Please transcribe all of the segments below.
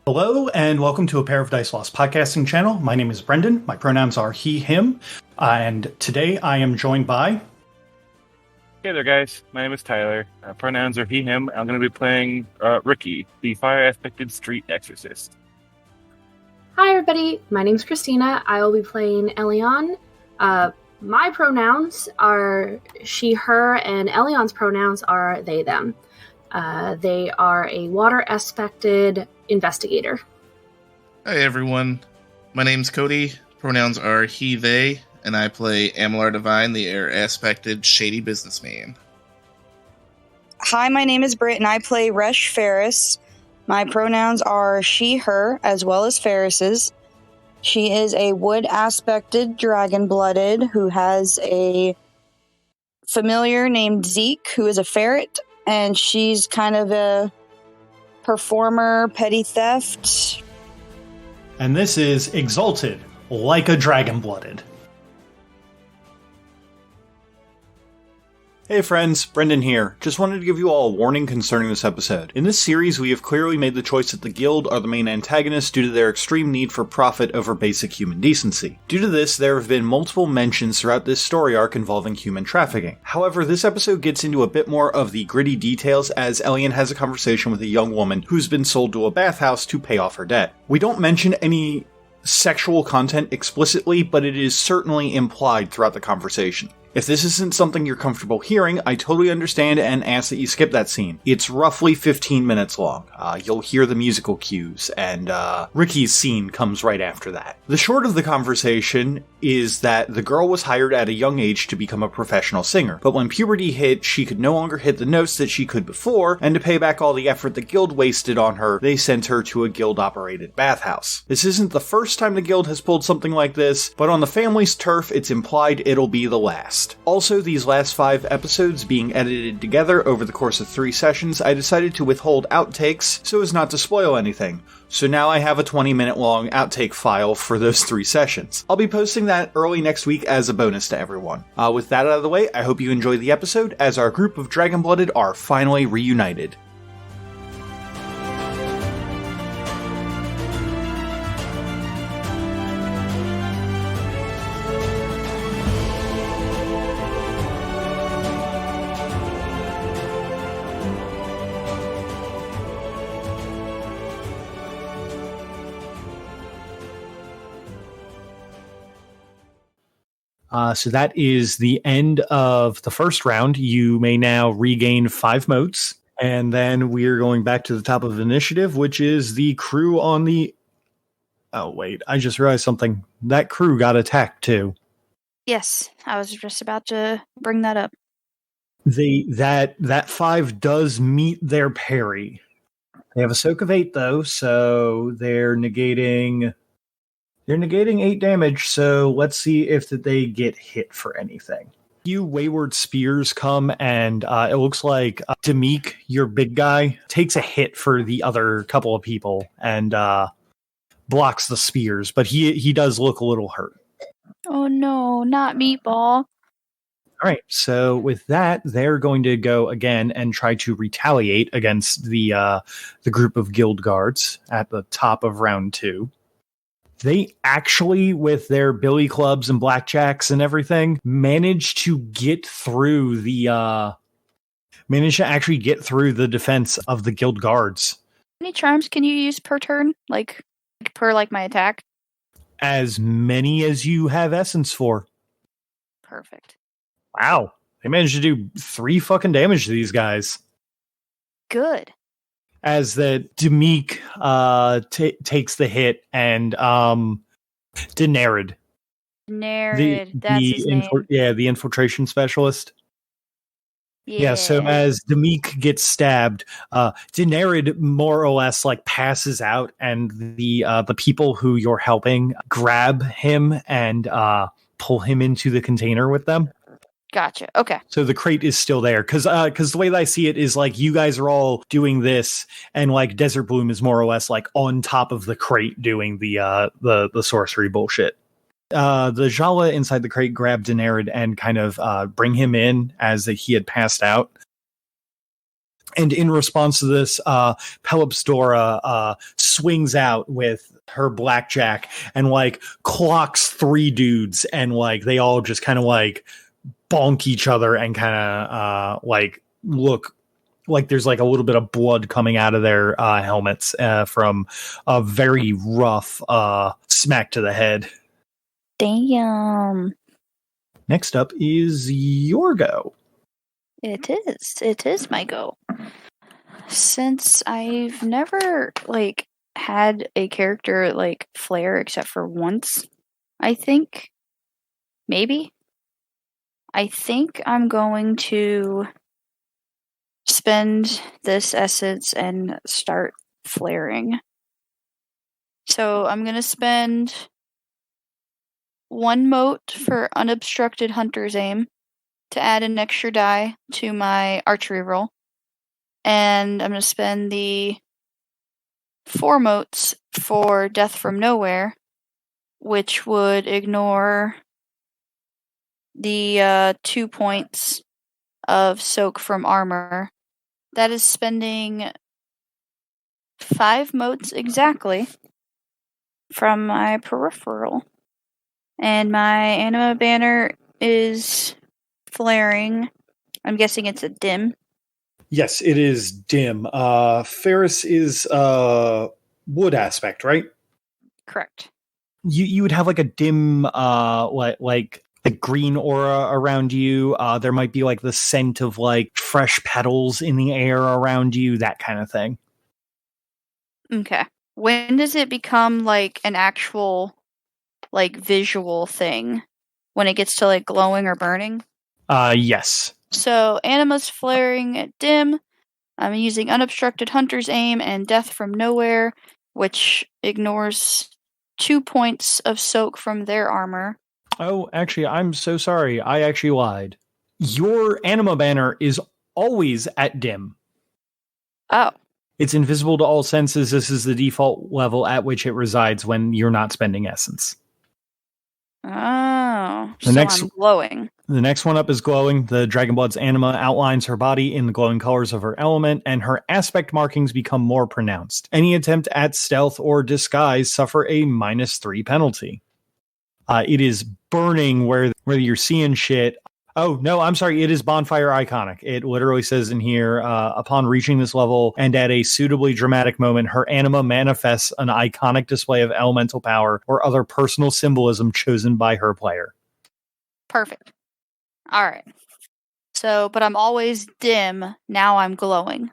Hello, and welcome to A Pair of Dice Lost podcasting channel. My name is Brendan. My pronouns are he, him. And today I am joined by... Hey there, guys. My name is Tyler. Pronouns are he, him. I'm going to be playing Riki, the fire-aspected street exorcist. Hi, everybody. My name's Christina. I will be playing Ellion. My pronouns are she, her, and Ellion's pronouns are they, them. They are a water-aspected investigator. Hi, everyone. My name's Cody. Pronouns are he, they, and I play Devine, the air-aspected shady businessman. Hi, my name is Britt, and I play Resh Fairus. My pronouns are she, her, as well as Fairus's. She is a wood-aspected dragon-blooded who has a familiar named Zeke, who is a ferret, and she's kind of a performer, petty theft. And this is Exalted, like a dragon-blooded. Hey friends, Brendan here. Just wanted to give you all a warning concerning this episode. In this series, we have clearly made the choice that the Guild are the main antagonists due to their extreme need for profit over basic human decency. Due to this, there have been multiple mentions throughout this story arc involving human trafficking. However, this episode gets into a bit more of the gritty details as Ellion has a conversation with a young woman who's been sold to a bathhouse to pay off her debt. We don't mention any sexual content explicitly, but it is certainly implied throughout the conversation. If this isn't something you're comfortable hearing, I totally understand and ask that you skip that scene. It's roughly 15 minutes long. You'll hear the musical cues, and Riki's scene comes right after that. The short of the conversation is that the girl was hired at a young age to become a professional singer, but when puberty hit, she could no longer hit the notes that she could before, and to pay back all the effort the Guild wasted on her, they sent her to a Guild-operated bathhouse. This isn't the first time the Guild has pulled something like this, but on the family's turf, it's implied it'll be the last. Also, these last 5 episodes being edited together over the course of 3 sessions, I decided to withhold outtakes so as not to spoil anything. So now I have a 20-minute long outtake file for those 3 sessions. I'll be posting that early next week as a bonus to everyone. With that out of the way, I hope you enjoy the episode as our group of Dragon-Blooded are finally reunited. So that is the end of the first round. You may now regain 5 motes. And then we're going back to the top of the initiative, which is the crew on the... Oh, wait. I just realized something. That crew got attacked, too. Yes, I was just about to bring that up. That 5 does meet their parry. They have a soak of 8, though, so they're negating 8 damage, so let's see if they get hit for anything. Few wayward spears come, and it looks like Demik, your big guy, takes a hit for the other couple of people and blocks the spears, but he does look a little hurt. Oh no, not Meatball. All right, so with that, they're going to go again and try to retaliate against the group of guild guards at the top of round 2. They actually, with their billy clubs and blackjacks and everything, managed to actually get through the defense of the guild guards. How many charms can you use per turn? Like my attack? As many as you have essence for. Perfect. Wow. They managed to do 3 fucking damage to these guys. Good. As that Demik takes the hit and Denarid. That's his name. The infiltration specialist. Yeah, so as Demik gets stabbed, Denarid more or less like passes out, and the people who you're helping grab him and pull him into the container with them. Gotcha. Okay. So the crate is still there because the way that I see it is like you guys are all doing this, and like Desert Bloom is more or less like on top of the crate doing the sorcery bullshit. The Jala inside the crate grabbed Denarid and kind of bring him in as he had passed out. And in response to this, Pelopsdora swings out with her blackjack and like clocks 3 dudes, and like they all just kind of like bonk each other and kind of like look like there's like a little bit of blood coming out of their helmets from a very rough smack to the head. Damn. Next up is your go. It is. It is my go. Since I've never like had a character like flare except for once, I think maybe. I think I'm going to spend this essence and start flaring. So I'm going to spend 1 mote for unobstructed hunter's aim to add an extra die to my archery roll. And I'm going to spend the 4 motes for death from nowhere, which would ignore the 2 points of soak from armor. That is spending 5 motes exactly from my peripheral. And my anima banner is flaring. I'm guessing it's a dim. Yes, it is dim. Fairus is wood aspect, right? Correct. You would have like a dim like a green aura around you. There might be like the scent of like fresh petals in the air around you, that kind of thing. Okay. When does it become like an actual like visual thing? When it gets to like glowing or burning? Yes. So anima's flaring at dim. I'm using unobstructed hunter's aim and death from nowhere, which ignores 2 points of soak from their armor. Oh, actually, I'm so sorry. I actually lied. Your anima banner is always at dim. Oh. It's invisible to all senses. This is the default level at which it resides when you're not spending essence. Oh. I'm glowing. The next one up is glowing. The Dragonblood's anima outlines her body in the glowing colors of her element, and her aspect markings become more pronounced. Any attempt at stealth or disguise suffer a -3 penalty. It is burning whether you're seeing shit. Oh, no, I'm sorry. It is bonfire iconic. It literally says in here, upon reaching this level and at a suitably dramatic moment, her anima manifests an iconic display of elemental power or other personal symbolism chosen by her player. Perfect. All right. So, but I'm always dim. Now I'm glowing.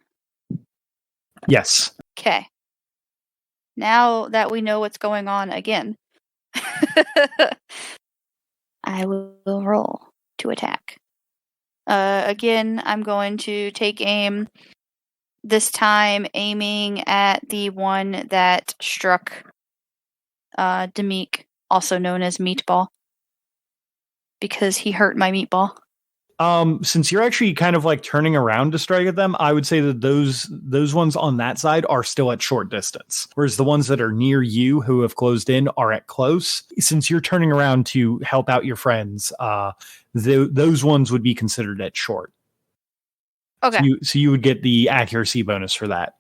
Yes. Okay. Now that we know what's going on again, I will roll to attack. Again, I'm going to take aim, this time aiming at the one that struck Demik, also known as Meatball, because he hurt my meatball. Since you're actually kind of like turning around to strike at them, I would say that those ones on that side are still at short distance, whereas the ones that are near you who have closed in are at close. Since you're turning around to help out your friends, those ones would be considered at short. Okay. So you would get the accuracy bonus for that.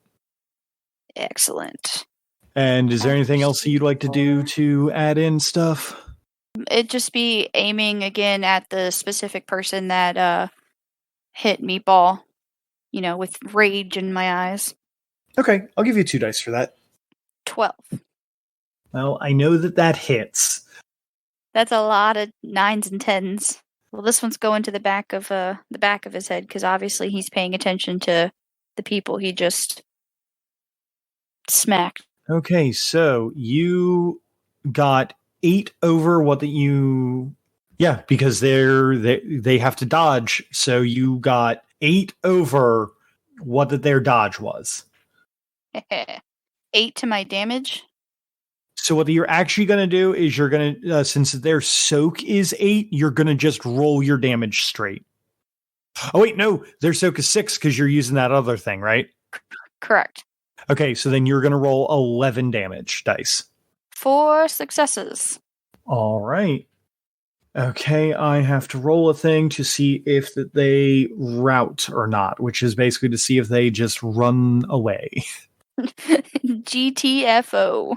Excellent. And is there anything else that you'd like to do to add in stuff? It'd just be aiming again at the specific person that hit Meatball, with rage in my eyes. Okay, I'll give you 2 dice for that. 12. Well, I know that hits. That's a lot of 9s and 10s. Well, this one's going to the back of his head because obviously he's paying attention to the people he just smacked. Okay, so you got 8 over what because they have to dodge, so you got 8 over what their dodge was. 8 to my damage. So what you're actually going to do is you're going to, since their soak is 8, you're going to just roll your damage straight. Oh wait, no, their soak is 6 because you're using that other thing, right? Correct. Okay, so then you're going to roll 11 damage dice. 4 successes. All right. Okay, I have to roll a thing to see if they rout or not, which is basically to see if they just run away. GTFO.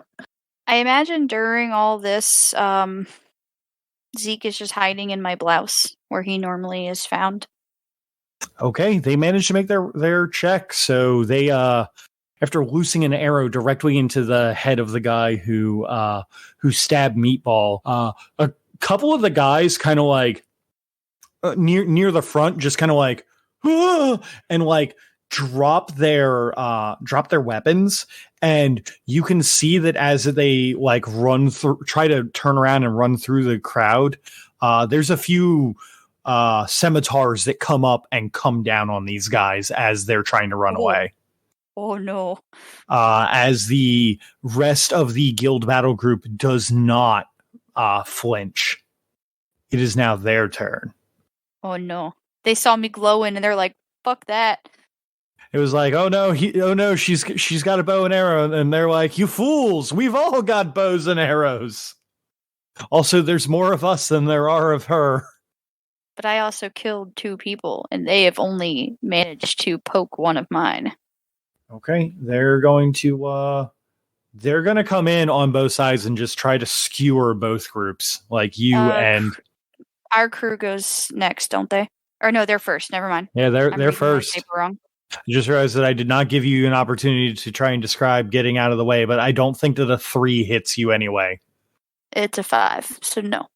I imagine during all this, Zeke is just hiding in my blouse where he normally is found. Okay, they managed to make their check, so they after loosing an arrow directly into the head of the guy who stabbed Meatball, a couple of the guys kind of like near the front just kind of like and like drop their weapons, and you can see that as they like run through, try to turn around and run through the crowd, there's a few scimitars that come up and come down on these guys as they're trying to run away. Oh no. As the rest of the guild battle group does not flinch. It is now their turn. Oh no. They saw me glowing and they're like, fuck that. It was like, oh no, she's got a bow and arrow, and they're like, you fools, we've all got bows and arrows. Also, there's more of us than there are of her. But I also killed 2 people, and they have only managed to poke one of mine. Okay, they're going to come in on both sides and just try to skewer both groups, like you and our crew goes next, don't they? Or no, they're first. Never mind. Yeah, they're first. Wrong. I just realized that I did not give you an opportunity to try and describe getting out of the way, but I don't think that a 3 hits you anyway. It's a 5, so no.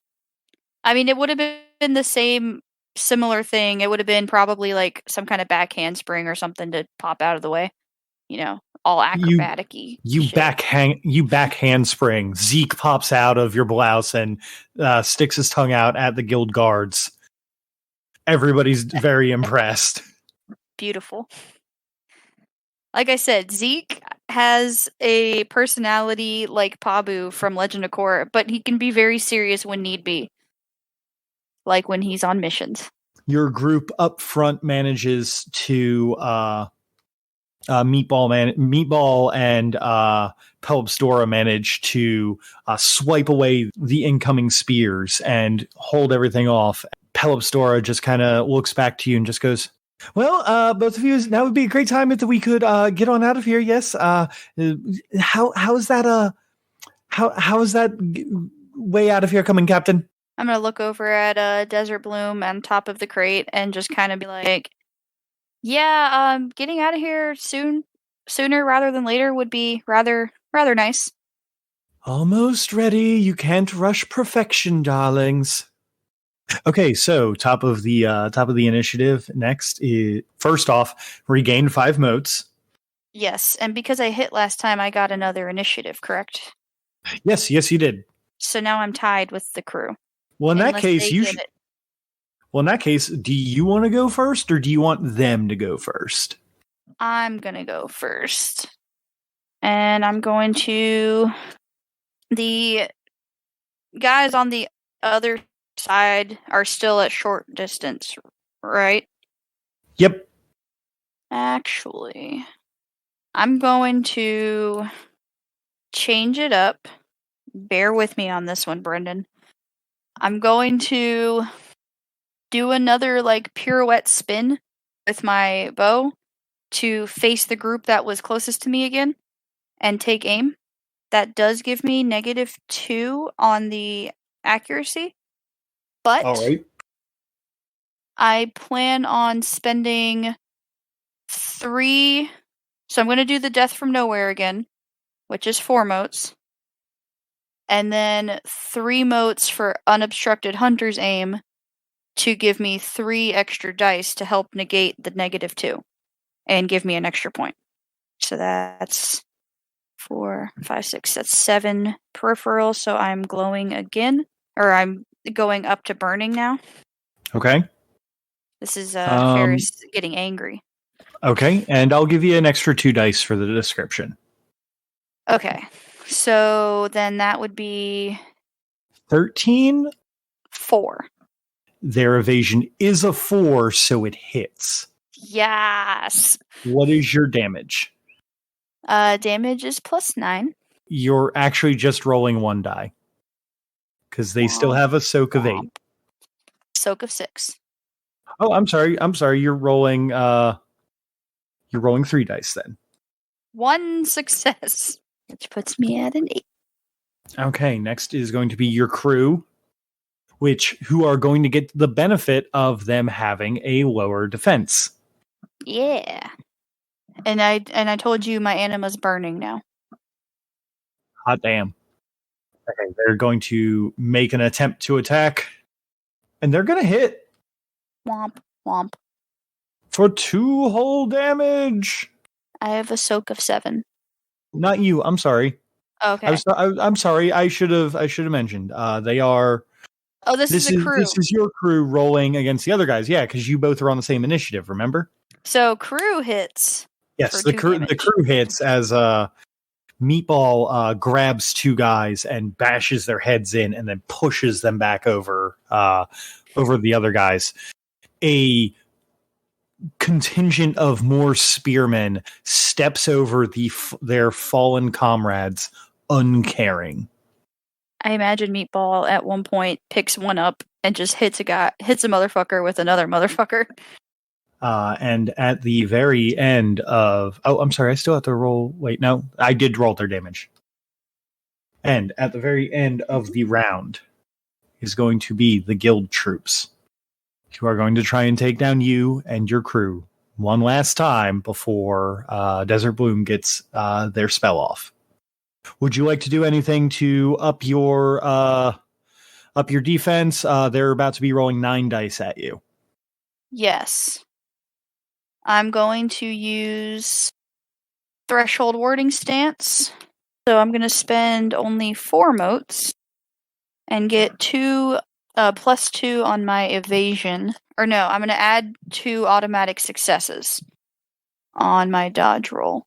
I mean, it would have been the same similar thing. It would have been probably like some kind of back handspring or something to pop out of the way. You know, all acrobatic-y. You back handspring. Zeke pops out of your blouse and sticks his tongue out at the guild guards. Everybody's very impressed. Beautiful. Like I said, Zeke has a personality like Pabu from Legend of Korra, but he can be very serious when need be. Like when he's on missions. Your group up front manages to Meatball and Pelopstora manage to swipe away the incoming spears and hold everything off. Pelopstora just kind of looks back to you and just goes, well, both of you, now would be a great time if we could get on out of here. Yes. How is that way out of here coming, Captain? I'm going to look over at Desert Bloom on top of the crate and just kind of be like, yeah, getting out of here sooner rather than later would be rather nice. Almost ready. You can't rush perfection, darlings. Okay, so top of the initiative next is, first off, regain 5 motes. Yes, and because I hit last time, I got another initiative, correct? Yes, you did. So now I'm tied with the crew. Well, in that case, do you want to go first, or do you want them to go first? I'm gonna go first, and I'm going to. The guys on the other side are still at short distance, right? Yep. Actually, I'm going to change it up. Bear with me on this one, Brendan. I'm going to do another like pirouette spin with my bow to face the group that was closest to me again and take aim. That does give me -2 on the accuracy. But all right. I plan on spending 3. So I'm going to do the Death from Nowhere again, which is 4 motes. And then 3 motes for Unobstructed Hunter's Aim to give me 3 extra dice to help negate the -2 and give me an extra point. So that's 4, 5, 6. That's 7 peripheral. So I'm glowing again, or I'm going up to burning now. Okay. This is Fairus getting angry. Okay, and I'll give you an extra 2 dice for the description. Okay, so then that would be 13. 4. Their evasion is a 4, so it hits. Yes. What is your damage? Damage is +9. You're actually just rolling 1 die. Because they still have a soak of 8. Soak of 6. Oh, I'm sorry. You're rolling 3 dice then. 1 success, which puts me at an 8. Okay, next is going to be your crew, who are going to get the benefit of them having a lower defense. Yeah. And I told you my anima's burning now. Hot damn. Okay, they're going to make an attempt to attack, and they're going to hit. Womp, womp. For 2 whole damage. I have a soak of 7. Not you. I'm sorry. Okay. I'm sorry. I should have mentioned. They are. Oh, this is the crew. This is your crew rolling against the other guys. Yeah, because you both are on the same initiative. Remember? So crew hits. Yes, the crew hits as Meatball grabs 2 guys and bashes their heads in, and then pushes them back over the other guys. A contingent of more spearmen steps over their fallen comrades, uncaring. I imagine Meatball at one point picks one up and just hits a motherfucker with another motherfucker. And at the very end of... Oh, I'm sorry, I still have to roll... Wait, no, I did roll their damage. And at the very end of the round is going to be the guild troops, who are going to try and take down you and your crew one last time before Desert Bloom gets their spell off. Would you like to do anything to up your defense? They're about to be rolling 9 dice at you. Yes. I'm going to use Threshold Warding Stance. So I'm going to spend only 4 motes and get 2 +2 on my evasion. Or no, I'm going to add 2 automatic successes on my dodge roll.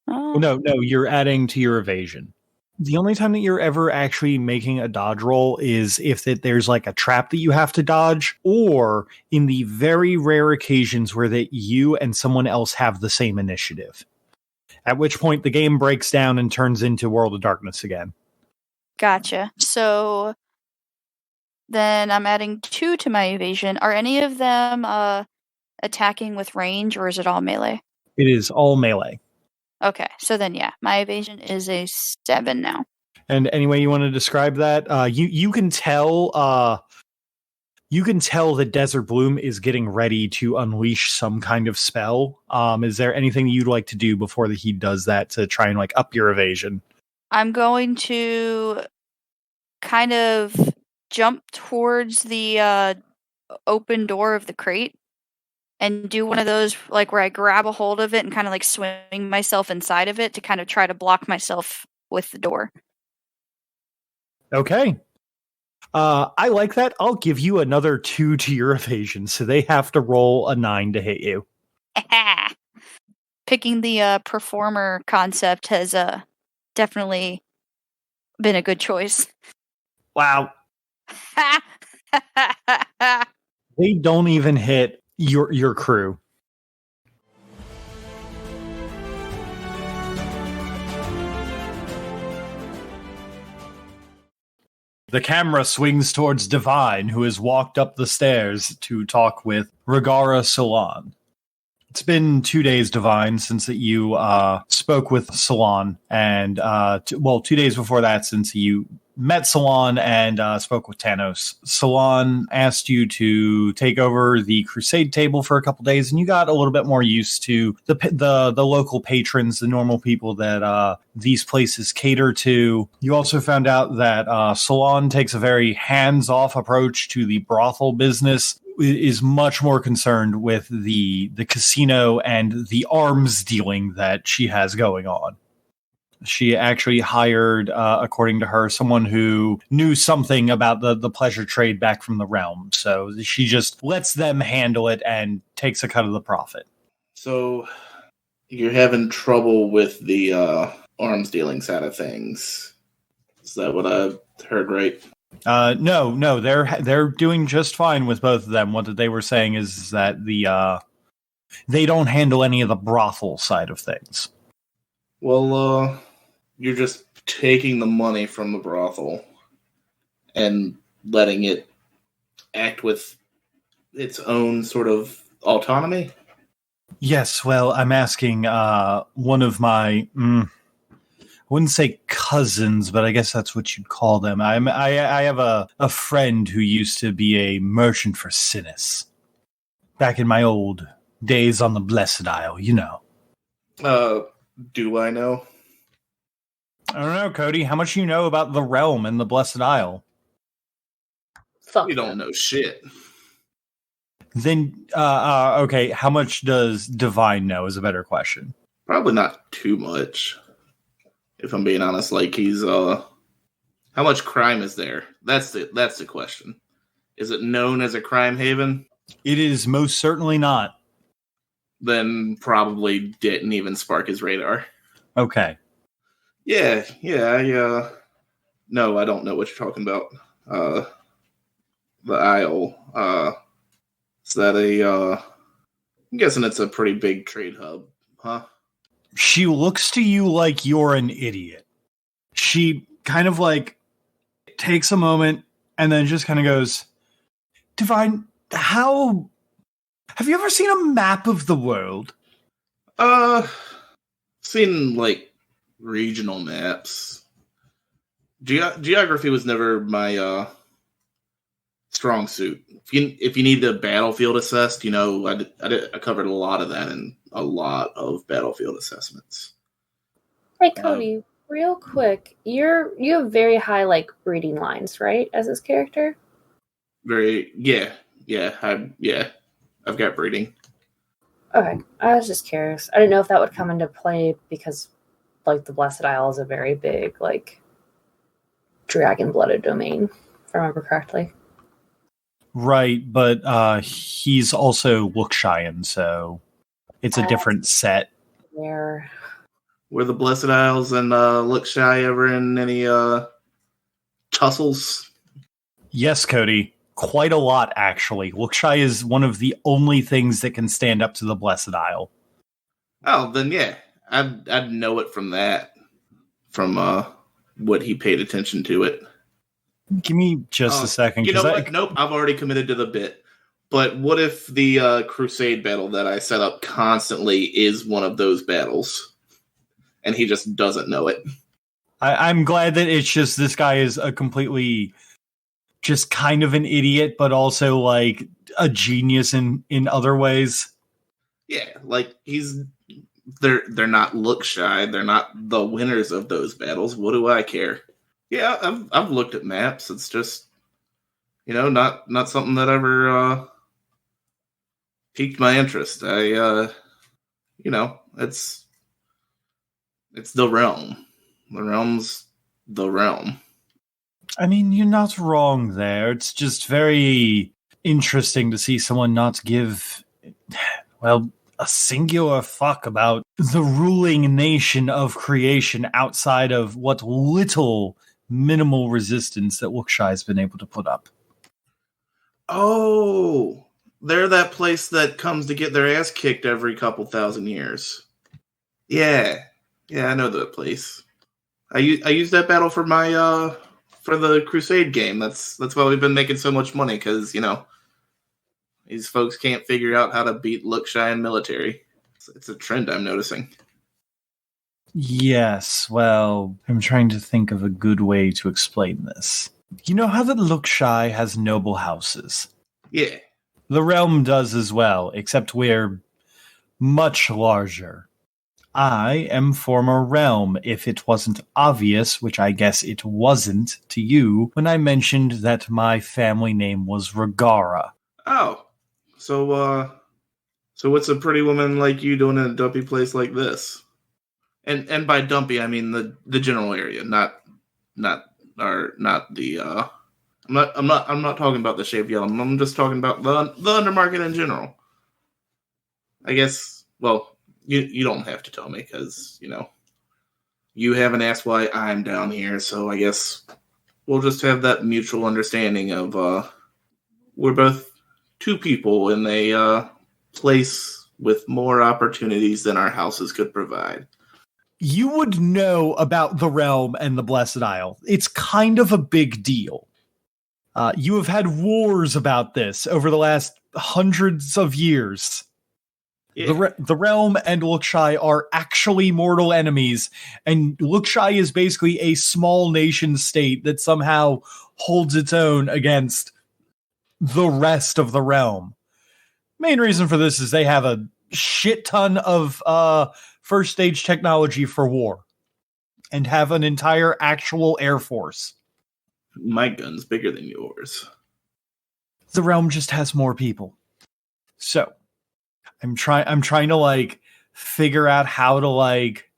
No, you're adding to your evasion. The only time that you're ever actually making a dodge roll is if there's like a trap that you have to dodge, or in the very rare occasions where that you and someone else have the same initiative. At which point the game breaks down and turns into World of Darkness again. Gotcha. So then I'm adding 2 to my evasion. Are any of them attacking with range, or is it all melee? It is all melee. Okay, so then yeah, my evasion is a 7 now. And any way you want to describe that, you can tell that Desert Bloom is getting ready to unleash some kind of spell. Is there anything you'd like to do before he does that to try and like up your evasion? I'm going to kind of jump towards the open door of the crate and do one of those like where I grab a hold of it and kind of like swing myself inside of it to kind of try to block myself with the door. Okay. I like that. I'll give you another 2 to your evasion, so they have to roll a 9 to hit you. Picking the performer concept has definitely been a good choice. Wow. They don't even hit your crew. The camera swings towards Devine, who has walked up the stairs to talk with Regara Solon. It's been 2 days, Devine, since that you spoke with Solon, and 2 days before that, since you met Solon and spoke with Tanos. Solon asked you to take over the Crusade table for a couple days, and you got a little bit more used to the local patrons, the normal people that these places cater to. You also found out that Solon takes a very hands-off approach to the brothel business, is much more concerned with the casino and the arms dealing that she has going on. She actually hired, according to her, someone who knew something about the pleasure trade back from the realm. So she just lets them handle it and takes a cut of the profit. So you're having trouble with the arms dealing side of things. Is that what I heard right? No, they're doing just fine with both of them. What they were saying is that they don't handle any of the brothel side of things. Well, you're just taking the money from the brothel and letting it act with its own sort of autonomy? Yes, well, I'm asking one of my, I wouldn't say cousins, but I guess that's what you'd call them. I have a friend who used to be a merchant for Sinis. Back in my old days on the Blessed Isle, you know. Do I know? I don't know, Cody. How much you know about the realm and the Blessed Isle? Fuck You them. don't know shit. Then, okay, how much does Devine know is a better question. Probably not too much. If I'm being honest, like he's how much crime is there? That's the question. Is it known as a crime haven? It is most certainly not. Then probably didn't even spark his radar. Okay. Yeah, no, I don't know what you're talking about. The Isle, is that I'm guessing it's a pretty big trade hub, huh? She looks to you like you're an idiot. She kind of like takes a moment and then just kind of goes, Devine, how... Have you ever seen a map of the world? Seen like regional maps. Geography was never my strong suit. If you need the battlefield assessed, you know, I covered a lot of that in a lot of battlefield assessments. Hey, Cody, real quick, you have very high like reading lines, right? As this character. I've got breeding. Okay, I was just curious. I didn't know if that would come into play because, like, the Blessed Isle is a very big, like, dragon-blooded domain, if I remember correctly. Right, but he's also Lookshayan, so it's a different set. Where? Were the Blessed Isles and Lookshy ever in any tussles? Yes, Cody. Quite a lot, actually. Lookshy is one of the only things that can stand up to the Blessed Isle. Oh, then yeah. I'd know it from that. From what he paid attention to it. Give me just a second. You know what? Nope, I've already committed to the bit. But what if the Crusade battle that I set up constantly is one of those battles? And he just doesn't know it. I'm glad that it's just this guy is a completely... just kind of an idiot, but also like a genius in other ways. Yeah, like they're not look shy. They're not the winners of those battles. What do I care? Yeah, I've looked at maps. It's just, you know, not something that ever piqued my interest. You know, it's the realm. The realm's the realm. I mean, you're not wrong there. It's just very interesting to see someone not give, well, a singular fuck about the ruling nation of creation outside of what little minimal resistance that Lookshy has been able to put up. Oh, they're that place that comes to get their ass kicked every couple thousand years. Yeah, I know that place. I used that battle for my for the Crusade game. That's why we've been making so much money, because, you know, these folks can't figure out how to beat Lookshy in military. It's a trend I'm noticing. Yes, well, I'm trying to think of a good way to explain this. You know how the Lookshy has noble houses? Yeah. The realm does as well, except we're much larger. I am former realm, if it wasn't obvious, which I guess it wasn't to you, when I mentioned that my family name was Regara. Oh, so what's a pretty woman like you doing in a dumpy place like this? And by dumpy, I mean the general area, not the. I'm not talking about the shaved yellow. I'm just talking about the undermarket in general. I guess. Well, you don't have to tell me, because, you know, you haven't asked why I'm down here. So I guess we'll just have that mutual understanding of we're both two people in a place with more opportunities than our houses could provide. You would know about the realm and the Blessed Isle. It's kind of a big deal. You have had wars about this over the last hundreds of years. Yeah. The realm and Lookshy are actually mortal enemies, and Lookshy is basically a small nation state that somehow holds its own against the rest of the realm. Main reason for this is they have a shit ton of first stage technology for war and have an entire actual air force. My gun's bigger than yours. The realm just has more people. So I'm trying to like figure out how to like,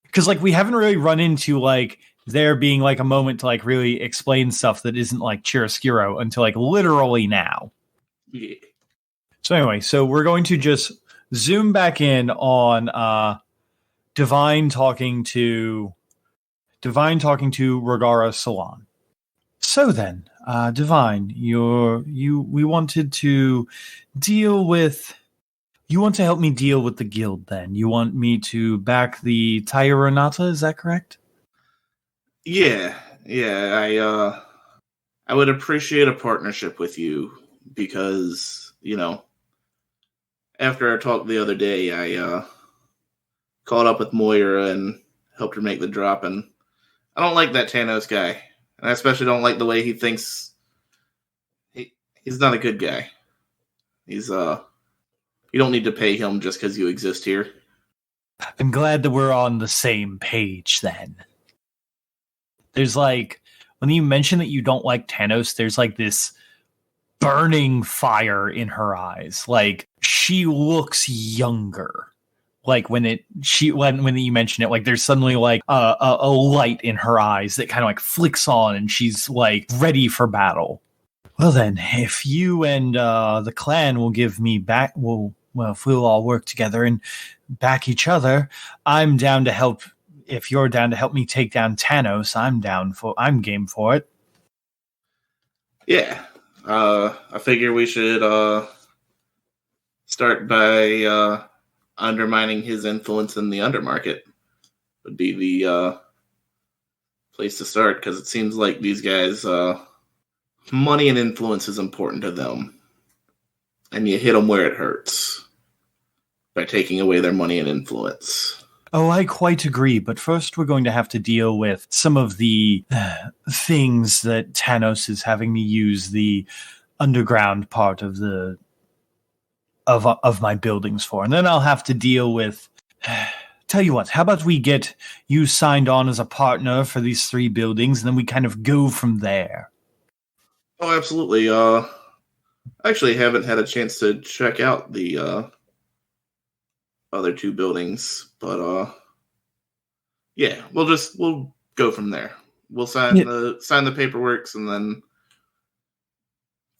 because like we haven't really run into like there being like a moment to like really explain stuff that isn't like chiaroscuro until like literally now. Yeah. So anyway, so we're going to just zoom back in on Devine talking to Rogara Salon. So then, Devine, we wanted to deal with. You want to help me deal with the guild, then? You want me to back the Tyranata, is that correct? Yeah. I would appreciate a partnership with you because, after our talk the other day, I caught up with Moira and helped her make the drop, and I don't like that Thanos guy. And I especially don't like the way he thinks. He's not a good guy. He's, you don't need to pay him just because you exist here. I'm glad that we're on the same page, then. There's like, when you mention that you don't like Thanos, there's like this burning fire in her eyes. Like, she looks younger. Like when you mention it, like there's suddenly like a light in her eyes that kind of like flicks on, and she's like ready for battle. Well then, if you and the clan will give me back, if we'll all work together and back each other, I'm down to help. If you're down to help me take down Thanos, I'm game for it. Yeah, I figure we should start by undermining his influence in the undermarket. Would be the place to start, because it seems like these guys, money and influence is important to them, and you hit them where it hurts by taking away their money and influence. Oh, I quite agree, but first we're going to have to deal with some of the things that Thanos is having me use the underground part of the of my buildings for, and then I'll have to deal with. Tell you what, how about we get you signed on as a partner for these 3 buildings, and then we kind of go from there. Oh, absolutely. I actually haven't had a chance to check out the other 2 buildings, but yeah, we'll go from there. We'll sign the paperwork and then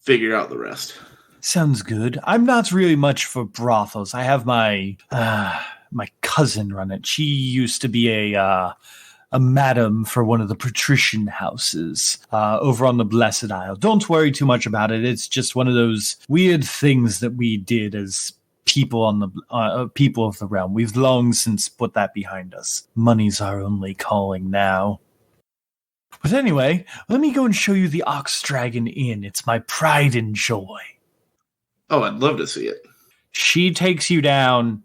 figure out the rest. Sounds good. I'm not really much for brothels. I have my cousin run it. She used to be a madam for one of the patrician houses over on the Blessed Isle. Don't worry too much about it. It's just one of those weird things that we did as people on the people of the realm. We've long since put that behind us. Money's our only calling now. But anyway, let me go and show you the Ox Dragon Inn. It's my pride and joy. Oh, I'd love to see it. She takes you down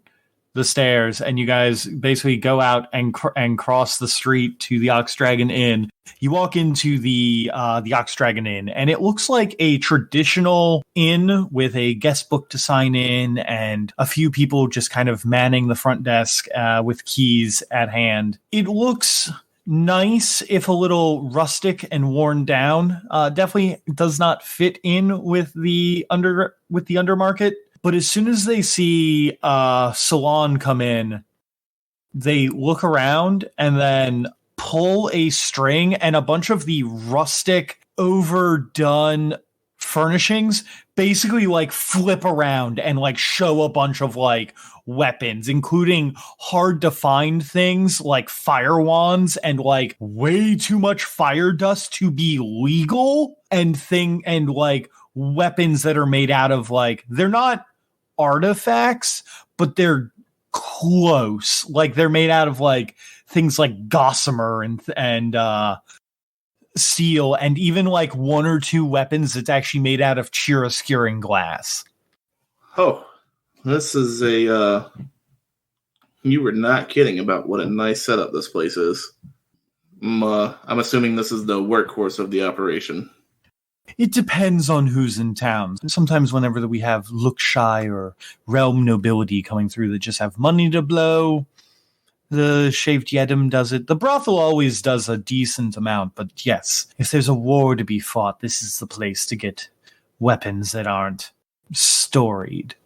the stairs, and you guys basically go out and cross the street to the Ox Dragon Inn. You walk into the Ox Dragon Inn, and it looks like a traditional inn with a guest book to sign in and a few people just kind of manning the front desk with keys at hand. It looks nice, if a little rustic and worn down. Definitely does not fit in with the undermarket. But as soon as they see Salon come in, they look around and then pull a string, and a bunch of the rustic, overdone furnishings basically like flip around and like show a bunch of like weapons, including hard to find things like fire wands and like way too much fire dust to be legal, and like weapons that are made out of like, they're not artifacts, but they're close. Like they're made out of like things like gossamer and steel, and even like 1 or 2 weapons that's actually made out of chiaroscuring glass. Oh, This is you were not kidding about what a nice setup this place is. I'm assuming this is the workhorse of the operation. It depends on who's in town. Sometimes whenever we have look-shy or realm nobility coming through that just have money to blow, the Shaved Yedem does it. The brothel always does a decent amount, but yes, if there's a war to be fought, this is the place to get weapons that aren't storied.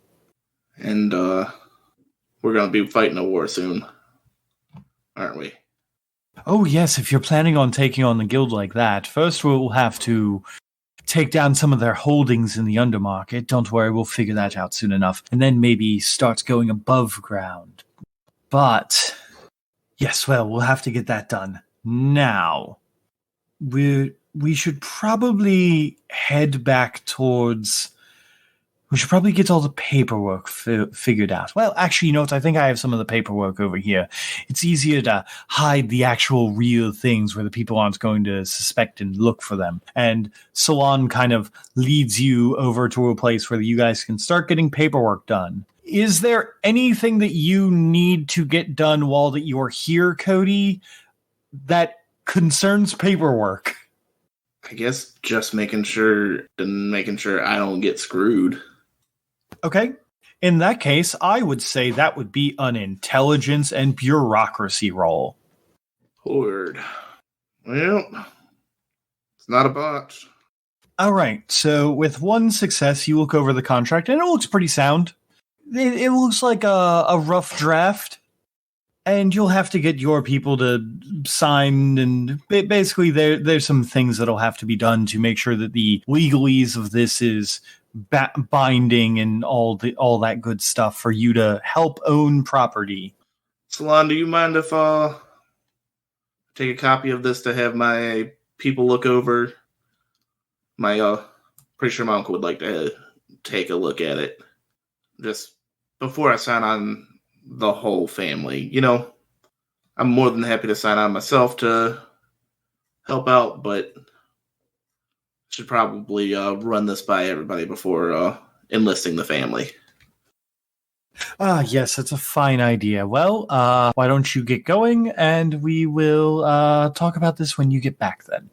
And we're going to be fighting a war soon, aren't we? Oh yes, if you're planning on taking on the guild like that, first we'll have to take down some of their holdings in the undermarket. Don't worry, we'll figure that out soon enough. And then maybe start going above ground. But, yes, well, we'll have to get that done. Now, we should probably head back towards... We should probably get all the paperwork figured out. Well, actually, you know what? I think I have some of the paperwork over here. It's easier to hide the actual real things where the people aren't going to suspect and look for them. And Salon kind of leads you over to a place where you guys can start getting paperwork done. Is there anything that you need to get done while that you're here, Cody, that concerns paperwork? I guess just making sure I don't get screwed. Okay. In that case, I would say that would be an intelligence and bureaucracy roll. Word. Well, it's not a botch. All right. So with one success, you look over the contract, and it looks pretty sound. It looks like a rough draft, and you'll have to get your people to sign, and basically there's some things that'll have to be done to make sure that the legalese of this is binding and all that good stuff for you to help own property. Salon, do you mind if take a copy of this to have my people look over? My pretty sure my uncle would like to take a look at it just before I sign on the whole family. You know, I'm more than happy to sign on myself to help out, but should probably run this by everybody before enlisting the family. Yes, that's a fine idea. Well, why don't you get going, and we will talk about this when you get back then.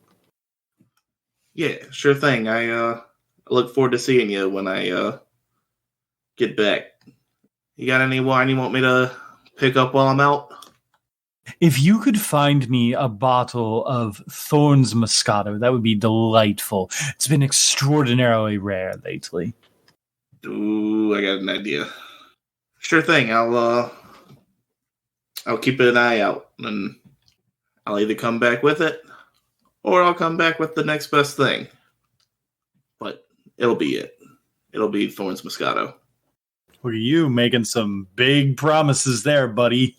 Yeah, sure thing. I look forward to seeing you when I get back. You got any wine you want me to pick up while I'm out? If you could find me a bottle of Thorns Moscato, that would be delightful. It's been extraordinarily rare lately. Ooh, I got an idea. Sure thing. I'll keep an eye out, and I'll either come back with it, or I'll come back with the next best thing. But it'll be it. It'll be Thorns Moscato. Look at you making some big promises there, buddy.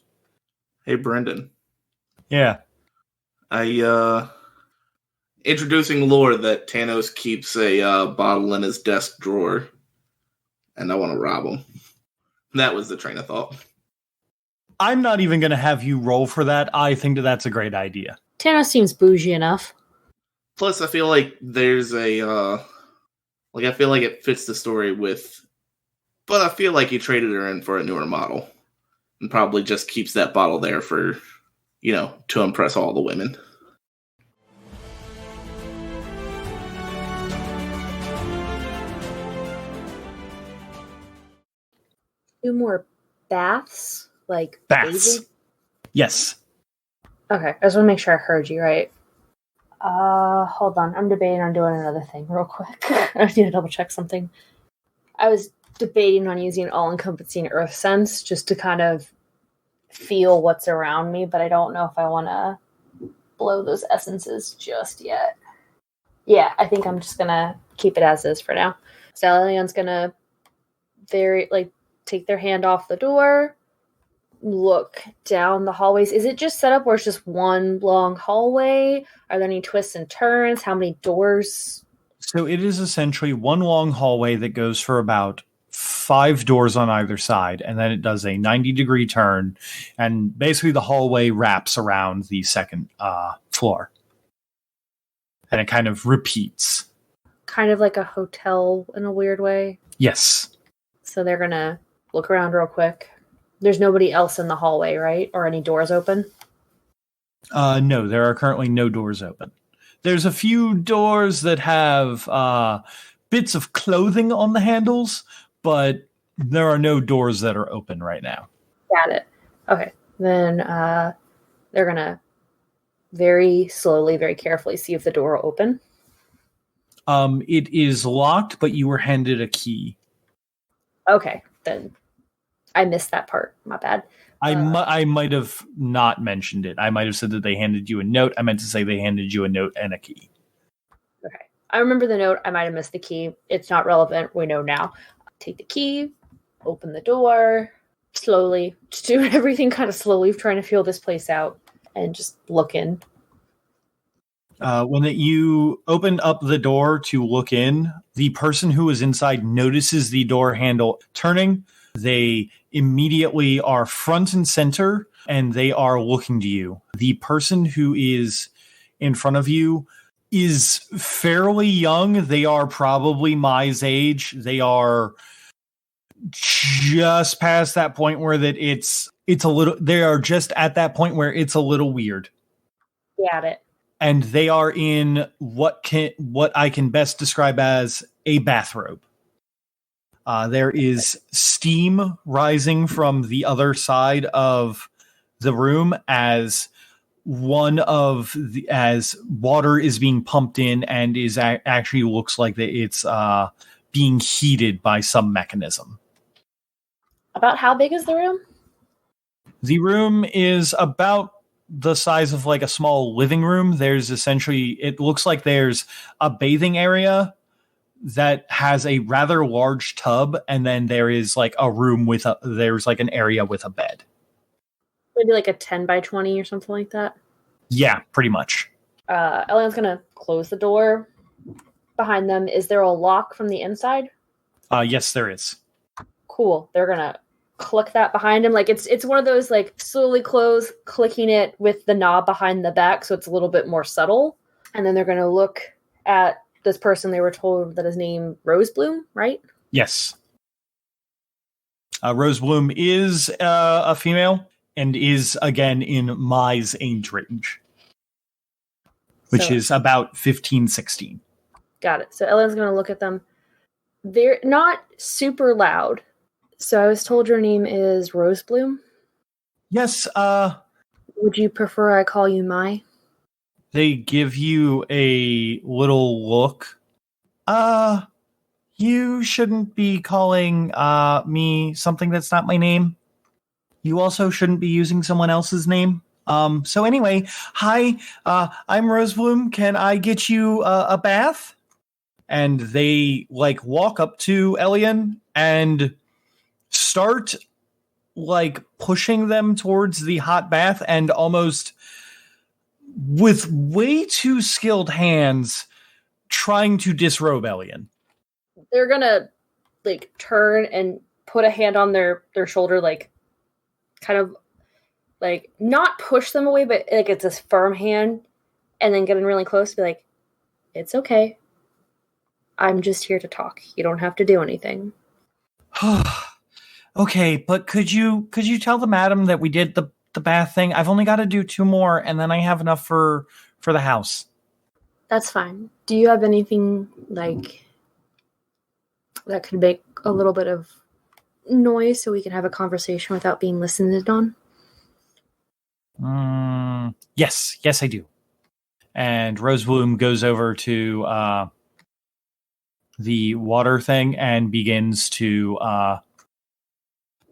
Hey, Brendan. Yeah. Introducing lore that Tanos keeps a bottle in his desk drawer, and I want to rob him. That was the train of thought. I'm not even going to have you roll for that. I think that that's a great idea. Thanos seems bougie enough. Plus, I feel like there's I feel like it fits the story but I feel like he traded her in for a newer model. And probably just keeps that bottle there for, to impress all the women. Do more baths? Like Baths. bathing? Yes. Okay, I just want to make sure I heard you right. Hold on. I'm debating on doing another thing real quick. I need to double check something. I was debating on using all-encompassing earth sense just to kind of feel what's around me, but I don't know if I want to blow those essences just yet. Yeah, I think I'm just going to keep it as is for now. So Ellion's going to take their hand off the door, look down the hallways. Is it just set up where it's just one long hallway? Are there any twists and turns? How many doors? So it is essentially one long hallway that goes for about 5 doors on either side, and then it does a 90-degree turn, and basically the hallway wraps around the second floor. And it kind of repeats. Kind of like a hotel in a weird way. Yes. So they're going to look around real quick. There's nobody else in the hallway, right? Or any doors open? No, there are currently no doors open. There's a few doors that have bits of clothing on the handles, but there are no doors that are open right now. Got it. Okay. Then they're going to very slowly, very carefully see if the door will open. It is locked, but you were handed a key. Okay. Then I missed that part. My bad. I might have not mentioned it. I might have said that they handed you a note. I meant to say they handed you a note and a key. Okay. I remember the note. I might have missed the key. It's not relevant. We know now. Take the key, open the door, slowly. Just do everything kind of slowly, trying to feel this place out and just look in. When you open up the door to look in, the person who is inside notices the door handle turning. They immediately are front and center, and they are looking to you. The person who is in front of you is fairly young. They are probably Mai's age. They are just past that point where that it's a little. They are just at that point where it's a little weird. Got it. And they are in what I can best describe as a bathrobe. There is steam rising from the other side of the room as as water is being pumped in and is actually looks like that it's being heated by some mechanism. About how big is the room? The room is about the size of like a small living room. There's essentially, it looks like there's a bathing area that has a rather large tub, and then there is like a room there's like an area with a bed. Maybe like a 10 by 20 or something like that. Yeah, pretty much. Ellion's going to close the door behind them. Is there a lock from the inside? Yes, there is. Cool. They're going to click that behind him. Like it's one of those like slowly close, clicking it with the knob behind the back, so it's a little bit more subtle. And then they're going to look at this person. They were told that his name Rosebloom, right? Yes. Rosebloom is a female and is again in Mai's age range, which is about 15, 16. Got it. So Ellion's going to look at them. They're not super loud. So I was told your name is Rosebloom? Yes. Would you prefer I call you Mai? They give you a little look. You shouldn't be calling me something that's not my name. You also shouldn't be using someone else's name. So anyway, hi, I'm Rosebloom. Can I get you a bath? And they like walk up to Ellion and start like pushing them towards the hot bath, and almost with way too skilled hands trying to disrobe Ellion. They're gonna like turn and put a hand on their shoulder, like kind of like not push them away, but like it's this firm hand, and then getting really close to be like, it's okay. I'm just here to talk. You don't have to do anything. Okay, but could you tell the madam that we did the bath thing? I've only got to do 2 more, and then I have enough for the house. That's fine. Do you have anything like that could make a little bit of noise so we can have a conversation without being listened on? Yes, I do. And Rosebloom goes over to the water thing and begins to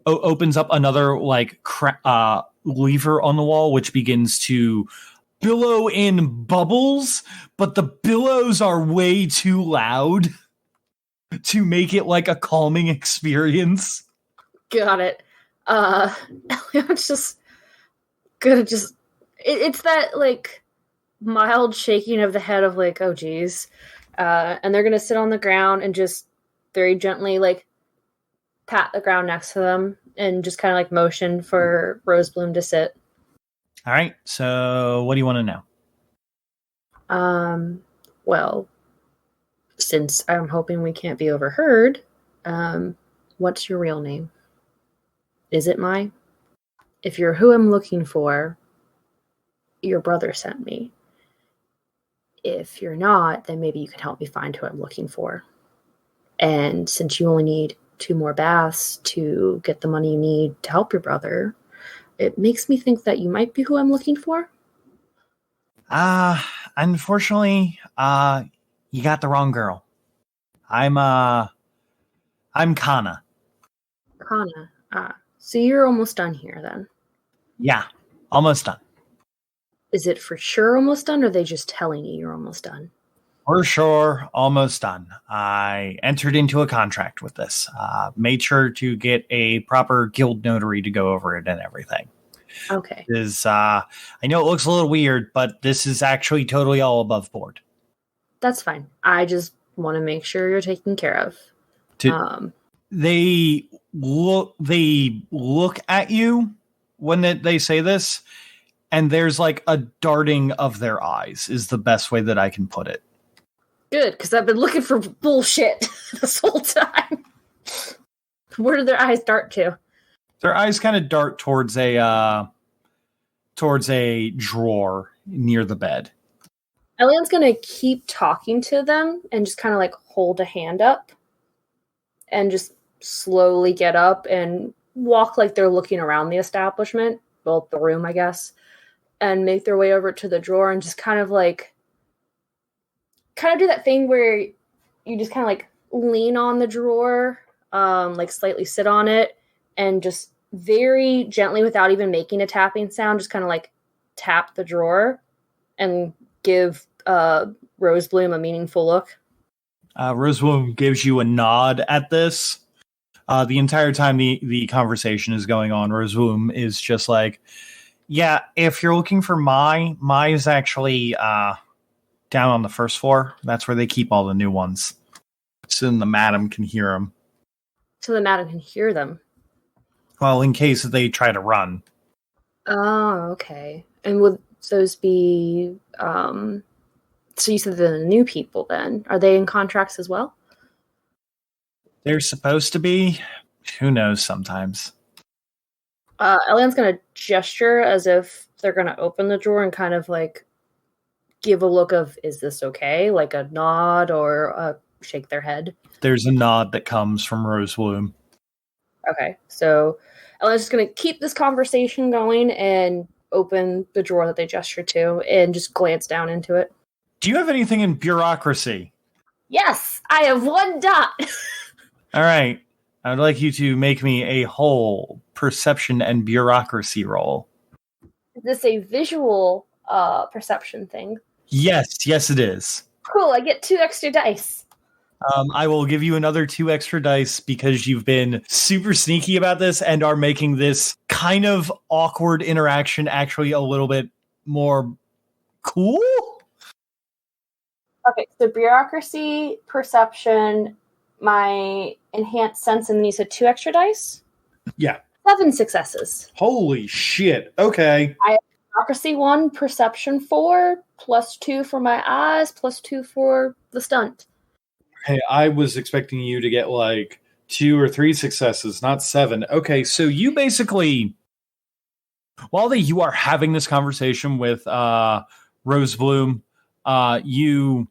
opens up another like lever on the wall, which begins to billow in bubbles, but the billows are way too loud to make it like a calming experience. Got it. It's just gonna it's that like mild shaking of the head of like, oh geez. And they're gonna sit on the ground and just very gently like pat the ground next to them and just kind of like motion for Rosebloom to sit. All right. So what do you want to know? Well, since I'm hoping we can't be overheard, what's your real name? Is it Mai? If you're who I'm looking for, your brother sent me. If you're not, then maybe you can help me find who I'm looking for. And since you only need 2 more baths to get the money you need to help your brother, it makes me think that you might be who I'm looking for. Unfortunately, you got the wrong girl. I'm Kana. Kana. So you're almost done here then. Yeah, almost done. Is it for sure almost done, or are they just telling you you're almost done? For sure, almost done. I entered into a contract with this. Made sure to get a proper guild notary to go over it and everything. Okay. I know it looks a little weird, but this is actually totally all above board. That's fine. I just want to make sure you're taken care of. They look at you when they say this, and there's like a darting of their eyes is the best way that I can put it. Good, because I've been looking for bullshit this whole time. Where do their eyes dart to? Their eyes kind of dart towards a drawer near the bed. Ellion's gonna keep talking to them and just kind of like hold a hand up and just slowly get up and walk like they're looking around the establishment, well, the room, I guess, and make their way over to the drawer and just kind of do that thing where you just kind of like lean on the drawer, like slightly sit on it, and just very gently, without even making a tapping sound, just kind of like tap the drawer and give Rosebloom a meaningful look. Rosebloom gives you a nod at this. The entire time the conversation is going on, Rosebloom is just like, yeah, if you're looking for Mai is actually down on the first floor. That's where they keep all the new ones. So then the madam can hear them. So the madam can hear them? Well, in case they try to run. Oh, okay. And would those be... So you said they're the new people then. Are they in contracts as well? They're supposed to be. Who knows sometimes. Ellion's going to gesture as if they're going to open the drawer and kind of like give a look of, is this okay? Like a nod or shake their head. There's a nod that comes from Rosebloom. Okay, so Ellion's just going to keep this conversation going and open the drawer that they gesture to and just glance down into it. Do you have anything in bureaucracy? Yes, I have 1 dot. All right. I would like you to make me a whole perception and bureaucracy roll. Is this a visual perception thing? Yes, it is. Cool, I get 2 extra dice. I will give you another 2 extra dice because you've been super sneaky about this and are making this kind of awkward interaction actually a little bit more cool. Okay, so bureaucracy, perception, my enhanced sense, and then you said 2 extra dice? Yeah. 7 successes. Holy shit. Okay. I have bureaucracy 1, perception 4, +2 for my eyes, +2 for the stunt. Hey, I was expecting you to get like 2 or 3 successes, not 7. Okay, so you basically, while you are having this conversation with Rosebloom, you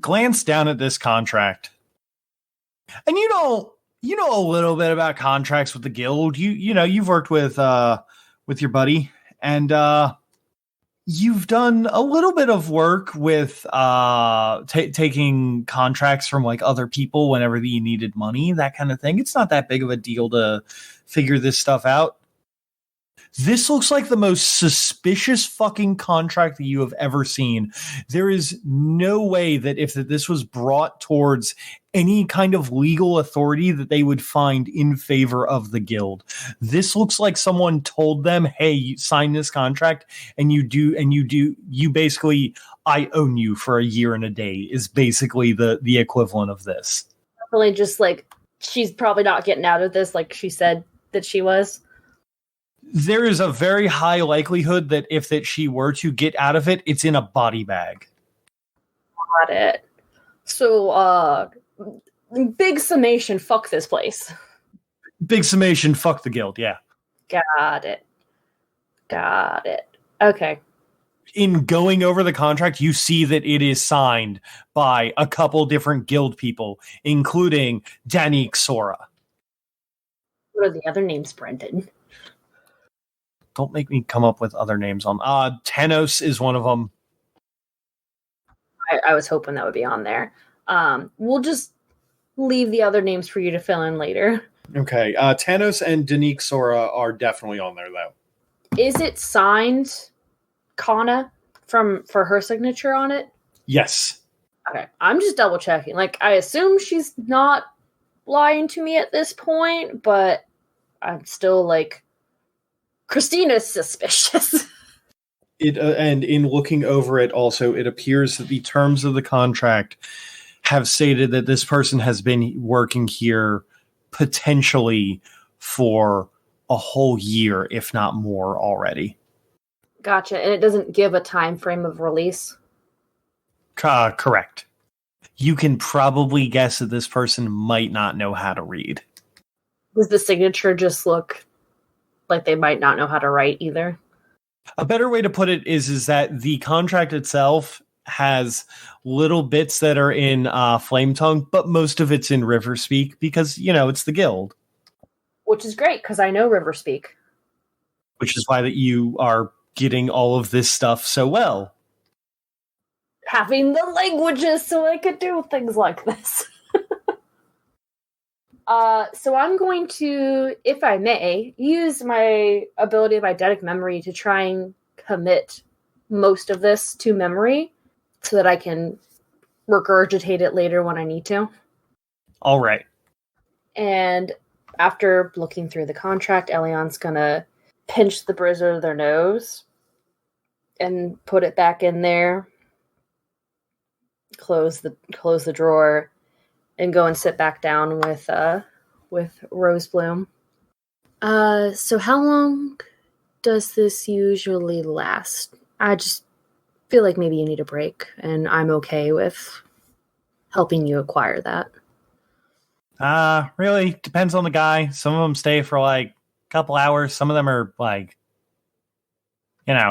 glance down at this contract, and you know a little bit about contracts with the guild. You've worked with your buddy, and you've done a little bit of work with taking contracts from like other people whenever you needed money, that kind of thing. It's not that big of a deal to figure this stuff out. This looks like the most suspicious fucking contract that you have ever seen. There is no way that if this was brought towards any kind of legal authority that they would find in favor of the guild. This looks like someone told them, hey, you sign this contract and you basically, I own you for a year and a day is basically the equivalent of this. Definitely just like, she's probably not getting out of this like she said that she was. There is a very high likelihood that if she were to get out of it, it's in a body bag. Got it. So, big summation, fuck this place. Big summation, fuck the guild, yeah. Got it. Okay. In going over the contract, you see that it is signed by a couple different guild people, including Danny Xora. What are the other names, Brendan? Don't make me come up with other names on. Tanos is one of them. I was hoping that would be on there. We'll just leave the other names for you to fill in later. Okay, Tanos and Danny Xora are definitely on there, though. Is it signed Kana for her signature on it? Yes. Okay, I'm just double checking. Like, I assume she's not lying to me at this point, but I'm still like, Christina's suspicious. And in looking over it, also, it appears that the terms of the contract have stated that this person has been working here potentially for a whole year, if not more, already. Gotcha. And it doesn't give a time frame of release? Correct. You can probably guess that this person might not know how to read. Does the signature just look like they might not know how to write either? A better way to put it is that the contract itself has little bits that are in Flame Tongue, but most of it's in River Speak because, it's the guild. Which is great, because I know River Speak. Which is why that you are getting all of this stuff so well. Having the languages so I could do things like this. So I'm going to, if I may, use my ability of eidetic memory to try and commit most of this to memory so that I can regurgitate it later when I need to. All right. And after looking through the contract, Ellion's going to pinch the bridge of their nose and put it back in there, close the drawer, and go and sit back down with Rose Bloom. So how long does this usually last? I just feel like maybe you need a break, and I'm okay with helping you acquire that. Really depends on the guy. Some of them stay for like a couple hours. Some of them are like,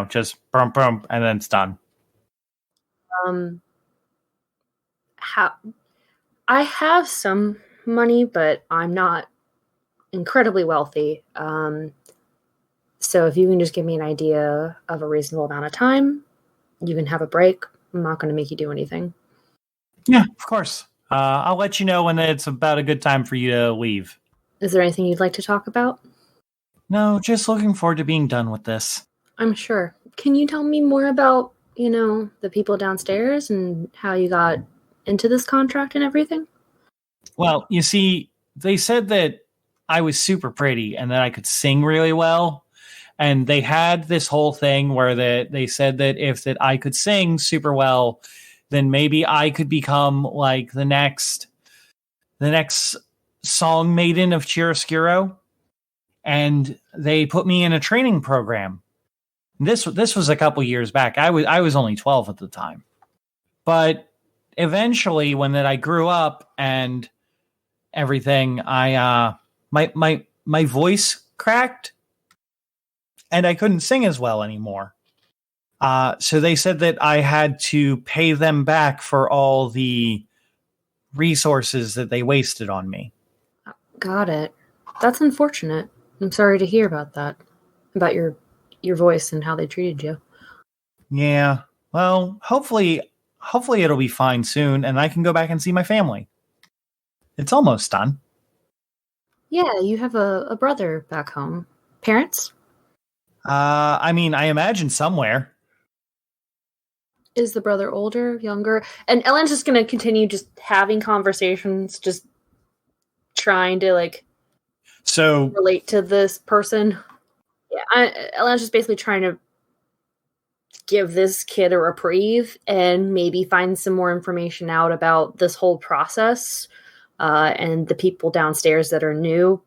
just brum brum, and then it's done. I have some money, but I'm not incredibly wealthy. So if you can just give me an idea of a reasonable amount of time, you can have a break. I'm not going to make you do anything. Yeah, of course. I'll let you know when it's about a good time for you to leave. Is there anything you'd like to talk about? No, just looking forward to being done with this. I'm sure. Can you tell me more about, the people downstairs and how you got into this contract and everything? Well, you see, they said that I was super pretty and that I could sing really well. And they had this whole thing where they said that if I could sing super well, then maybe I could become like the next song maiden of Chiaroscuro. And they put me in a training program. This was a couple years back. I was only 12 at the time. But eventually, when I grew up and everything, my voice cracked and I couldn't sing as well anymore. So they said that I had to pay them back for all the resources that they wasted on me. Got it. That's unfortunate. I'm sorry to hear about that. About your voice and how they treated you. Yeah. Well, hopefully it'll be fine soon and I can go back and see my family. It's almost done. Yeah, you have a brother back home. Parents? I imagine somewhere. Is the brother older, younger? And Ellen's just going to continue just having conversations, just trying to, relate to this person. Yeah, Ellen's just basically trying to give this kid a reprieve and maybe find some more information out about this whole process and the people downstairs that are new.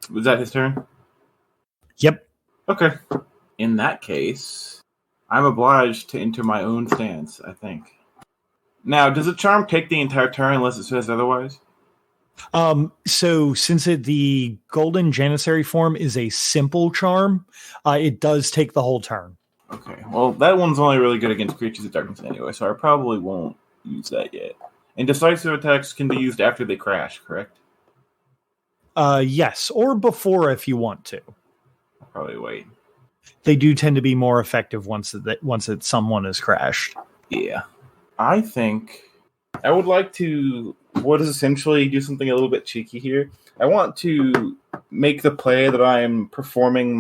Was that his turn? Yep. Okay. In that case, I'm obliged to enter my own stance, I think. Now, does a charm take the entire turn unless it says otherwise? So since the golden janissary form is a simple charm, it does take the whole turn. Okay, well, that one's only really good against creatures of darkness anyway, so I probably won't use that yet. And decisive attacks can be used after they crash, correct? Yes, or before if you want to. I'll probably wait. They do tend to be more effective once someone has crashed. Yeah. I think I would like to, what is essentially do something a little bit cheeky here. I want to make the play that I am performing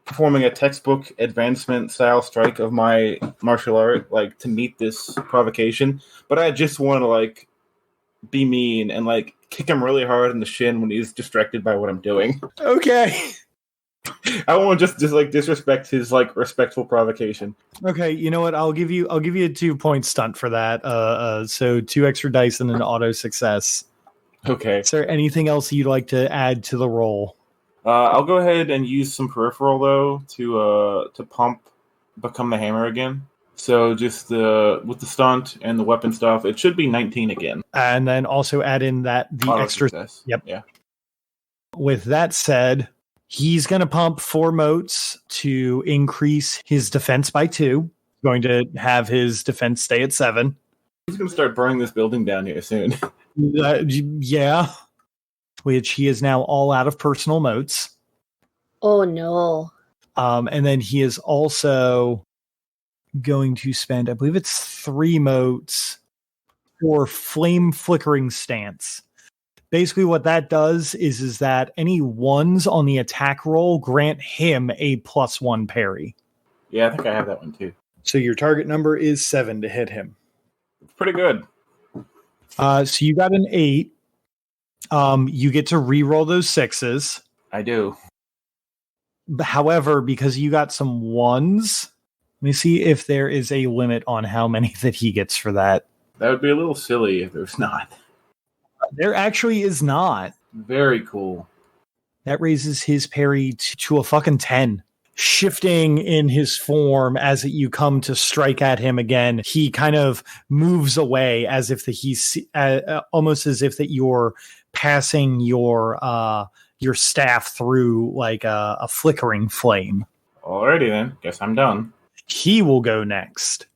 performing a textbook advancement style strike of my martial art, to meet this provocation. But I just want to, be mean and, kick him really hard in the shin when he's distracted by what I'm doing. Okay. I won't just disrespect his respectful provocation. Okay, you know what? I'll give you a 2-point stunt for that. So 2 extra dice and an auto success. Okay. Is there anything else you'd like to add to the roll? I'll go ahead and use some peripheral though to pump Become the Hammer again. So just with the stunt and the weapon stuff, it should be 19 again. And then also add in the auto extra. Success. Yep. Yeah. With that said, he's going to pump 4 motes to increase his defense by 2. Going to have his defense stay at 7. He's going to start burning this building down here soon. Yeah. Which he is now all out of personal motes. Oh no. And then he is also going to spend, I believe it's 3 motes for Flame Flickering Stance. Basically what that does is that any 1s on the attack roll grant him a +1 parry. Yeah, I think I have that one too. So your target number is 7 to hit him. It's pretty good. So you got an 8. You get to re-roll those 6s. I do. However, because you got some 1s, let me see if there is a limit on how many that he gets for that. That would be a little silly if there's not. There actually is not. Very cool. That raises his parry to a fucking 10. Shifting in his form as you come to strike at him again, he kind of moves away as if he's almost as if that you're passing your staff through a flickering flame. Alrighty then. Guess I'm done. He will go next.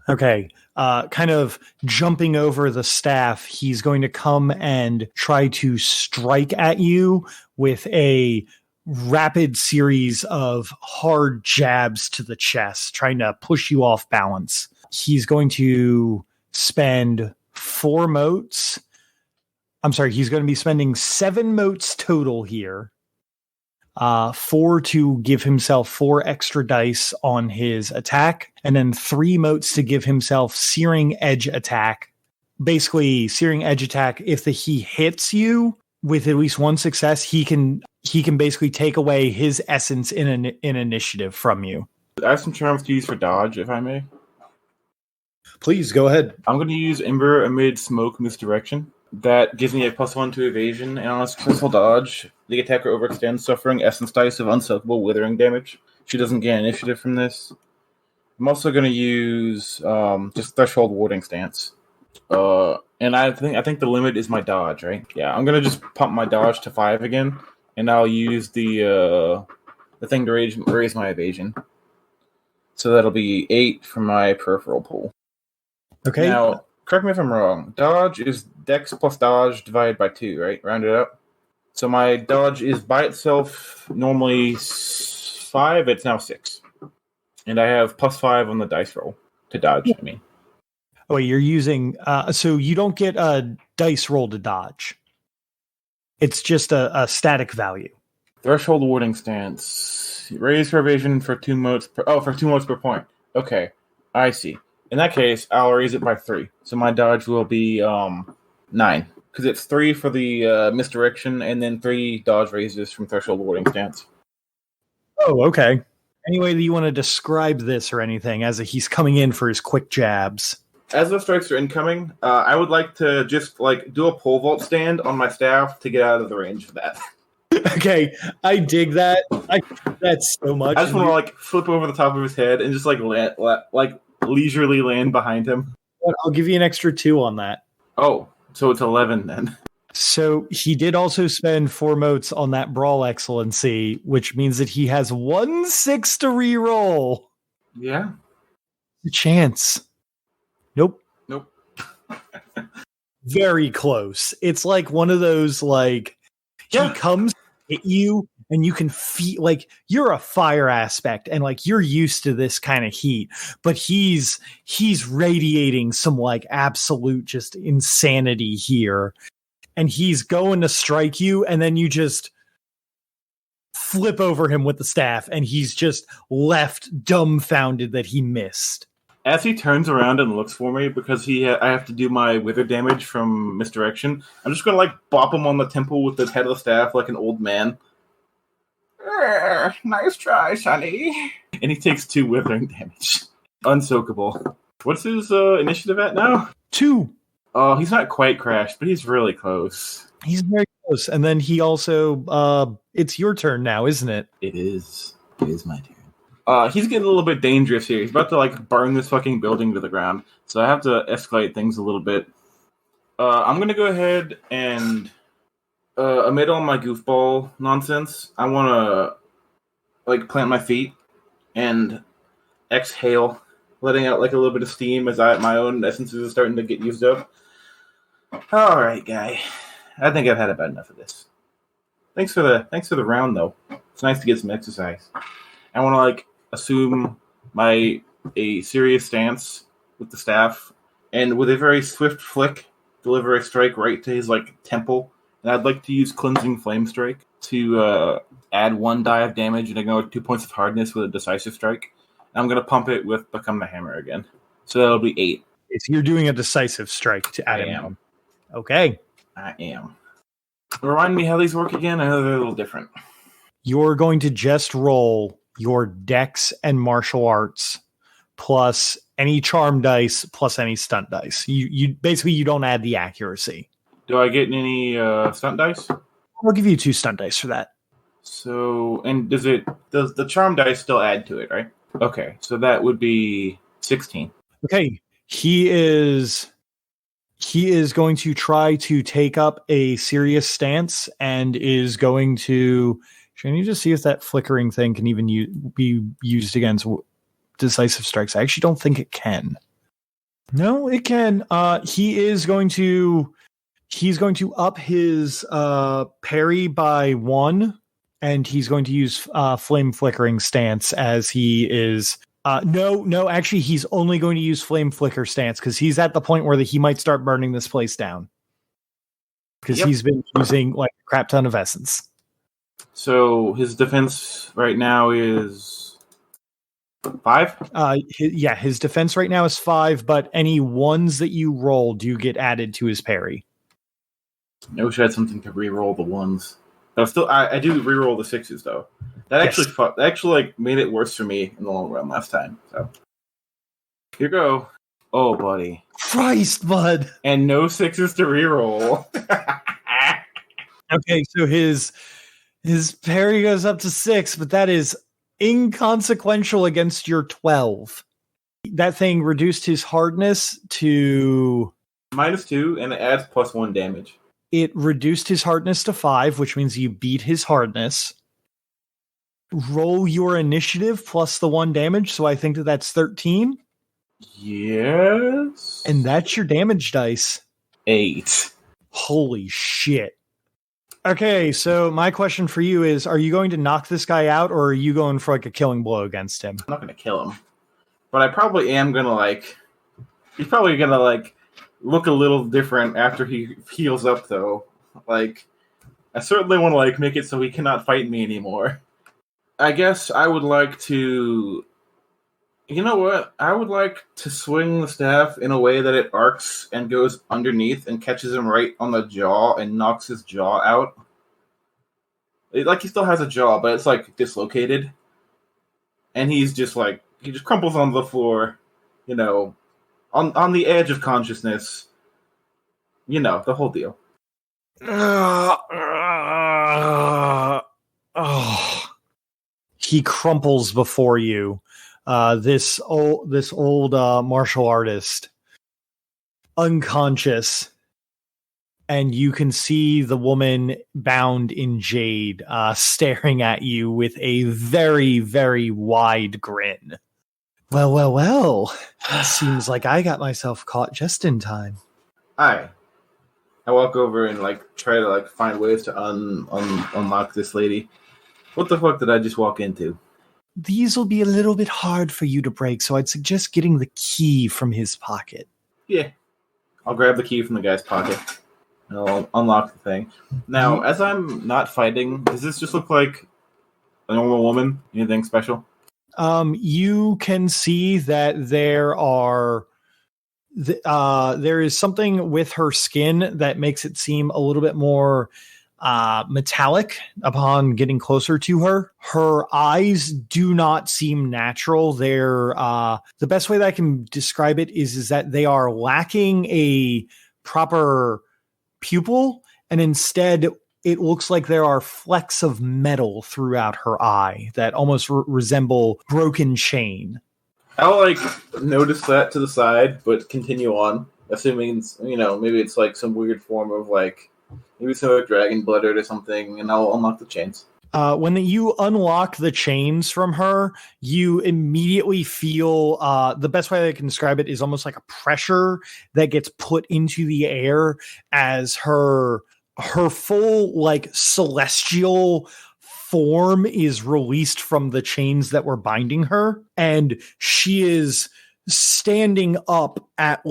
Okay. Kind of jumping over the staff, he's going to come and try to strike at you with a rapid series of hard jabs to the chest, trying to push you off balance. He's going to spend 4 motes. I'm sorry, he's going to be spending 7 motes total here. 4 to give himself 4 extra dice on his attack, and then 3 motes to give himself Searing Edge attack. Basically, Searing Edge attack, if he hits you with at least 1 success, he can basically take away his essence in initiative from you. I have some charms to use for dodge, if I may. Please, go ahead. I'm going to use Ember Amid Smoke Misdirection. That gives me a +1 to evasion, and on a successful dodge, the attacker overextends, suffering essence dice of unstoppable withering damage. She doesn't gain initiative from this. I'm also going to use just Threshold Warding Stance. And I think the limit is my dodge, right? Yeah, I'm going to just pump my dodge to 5 again, and I'll use the thing to raise my evasion. So that'll be 8 from my peripheral pool. Okay. Now, correct me if I'm wrong. Dodge is Dex plus Dodge divided by 2, right? Rounded up. So my Dodge is by itself normally 5. It's now 6. And I have +5 on the dice roll to dodge, I mean. Oh, you're using... so you don't get a dice roll to dodge. It's just a static value. Threshold Warding Stance. Raise her evasion for 2 motes for 2 motes per point. Okay, I see. In that case, I'll raise it by 3. So my dodge will be 9. Because it's 3 for the misdirection, and then 3 dodge raises from Threshold Warding Stance. Oh, okay. Any way that you want to describe this or anything as he's coming in for his quick jabs? As those strikes are incoming, I would like to just do a pole vault stand on my staff to get out of the range of that. Okay, I dig that. That's so much. I just want to like flip over the top of his head and just like leisurely land behind him. I'll give you an extra 2 on that. Oh, so it's 11 then. So he did also spend 4 motes on that Brawl Excellency, which means that he has 1/6 to reroll. Yeah. A chance. Nope. Very close. It's like one of those like he comes at you and you can feel like you're a fire aspect and like you're used to this kind of heat, but he's radiating some like absolute just insanity here. And he's going to strike you, and then you just flip over him with the staff, and he's just left dumbfounded that he missed. As he turns around and looks for me, because I have to do my wither damage from misdirection, I'm just going to like bop him on the temple with the head of the staff like an old man. Nice try, Sonny. And he takes 2 withering damage. Unsoakable. What's his initiative at now? 2. Oh, he's not quite crashed, but he's really close. He's very close. And then he also, it's your turn now, isn't it? It is. It is my turn. He's getting a little bit dangerous here. He's about to like burn this fucking building to the ground. So I have to escalate things a little bit. I'm going to go ahead and amid all my goofball nonsense, I want to like plant my feet and exhale, letting out like a little bit of steam as my own essences are starting to get used up. All right, guy. I think I've had about enough of this. Thanks for the round, though. It's nice to get some exercise. I want to like assume a serious stance with the staff, and with a very swift flick, deliver a strike right to his like temple. And I'd like to use Cleansing Flame Strike to add 1 die of damage and ignore 2 points of hardness with a decisive strike. And I'm going to pump it with Become the Hammer again. So that'll be 8. So you're doing a decisive strike to add him. Okay. I am. Remind me how these work again. I know they're a little different. You're going to just roll your dex and martial arts plus any charm dice plus any stunt dice. You basically you don't add the accuracy. Do I get any stunt dice? I'll give you 2 stunt dice for that. So, and does the charm dice still add to it, right? Okay, so that would be 16. Okay, he is going to try to take up a serious stance and is going to. Can you just see if that flickering thing can even be used against decisive strikes? I actually don't think it can. No, it can. He's going to up his parry by 1, and he's going to use flame flickering stance as he is. No, actually, he's only going to use flame flicker stance because he's at the point where he might start burning this place down because he's been using like a crap ton of essence. So his defense right now is 5? His defense right now is 5, but any 1s that you roll do get added to his parry. I wish I had something to re-roll the 1s. But I do re-roll the 6s though. That actually like made it worse for me in the long run last time. So here you go. Oh, buddy. Christ, bud. And no 6s to re-roll. Okay, so his parry goes up to 6, but that is inconsequential against your 12. That thing reduced his hardness to -2, and it adds +1 damage. It reduced his hardness to 5, which means you beat his hardness. Roll your initiative plus the 1 damage, so I think that's 13. Yes. And that's your damage dice. 8. Holy shit. Okay, so my question for you is, are you going to knock this guy out, or are you going for like a killing blow against him? I'm not going to kill him. But I probably am going to like... He's probably going to like look a little different after he heals up, though. Like, I certainly want to like make it so he cannot fight me anymore. I guess I would like to... You know what? I would like to swing the staff in a way that it arcs and goes underneath and catches him right on the jaw and knocks his jaw out. Like, he still has a jaw, but it's like dislocated. And he's just like, he just crumples on the floor, you know, on the edge of consciousness. You know, the whole deal. he crumples before you. This old martial artist, unconscious, and you can see the woman bound in jade, staring at you with a very, very wide grin. Well. Seems like I got myself caught just in time. Hi. I walk over and try to find ways to unlock this lady. What the fuck did I just walk into? These will be a little bit hard for you to break, so I'd suggest getting the key from his pocket. Yeah. I'll grab the key from the guy's pocket. And I'll unlock the thing. Now, as I'm not fighting, does this just look like a normal woman? Anything special? You can see that there is something with her skin that makes it seem a little bit more metallic upon getting closer to her. Her eyes do not seem natural. They're the best way that I can describe it is that they are lacking a proper pupil, and instead it looks like there are flecks of metal throughout her eye that almost resemble broken chain. I'll notice that to the side, but continue on, assuming it's, maybe it's some weird form of maybe some dragon blood or something, and I'll unlock the chains. When you unlock the chains from her, you immediately feel the best way I can describe it is almost like a pressure that gets put into the air as her full celestial form is released from the chains that were binding her, and she is standing up at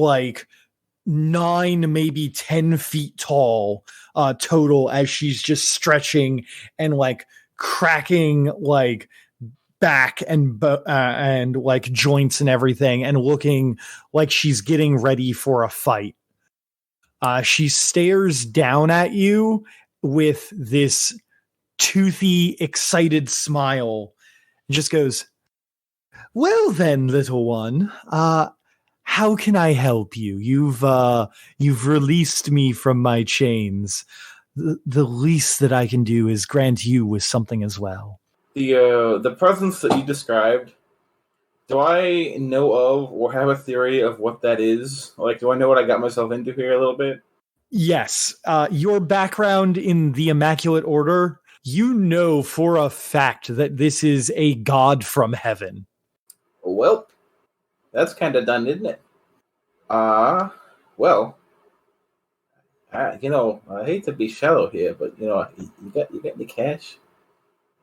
9, maybe 10 feet tall total, as she's just stretching and cracking back and joints and everything, and looking like she's getting ready for a fight. She stares down at you with this toothy, excited smile and just goes, "Well then, little one, how can I help you? You've released me from my chains. The least that I can do is grant you with something as well." The presence that you described, do I know of or have a theory of what that is? Do I know what I got myself into here a little bit? Yes. Your background in the Immaculate Order, you know for a fact that this is a god from heaven. Well, that's kind of done, isn't it? Well, I hate to be shallow here, but you got any cash?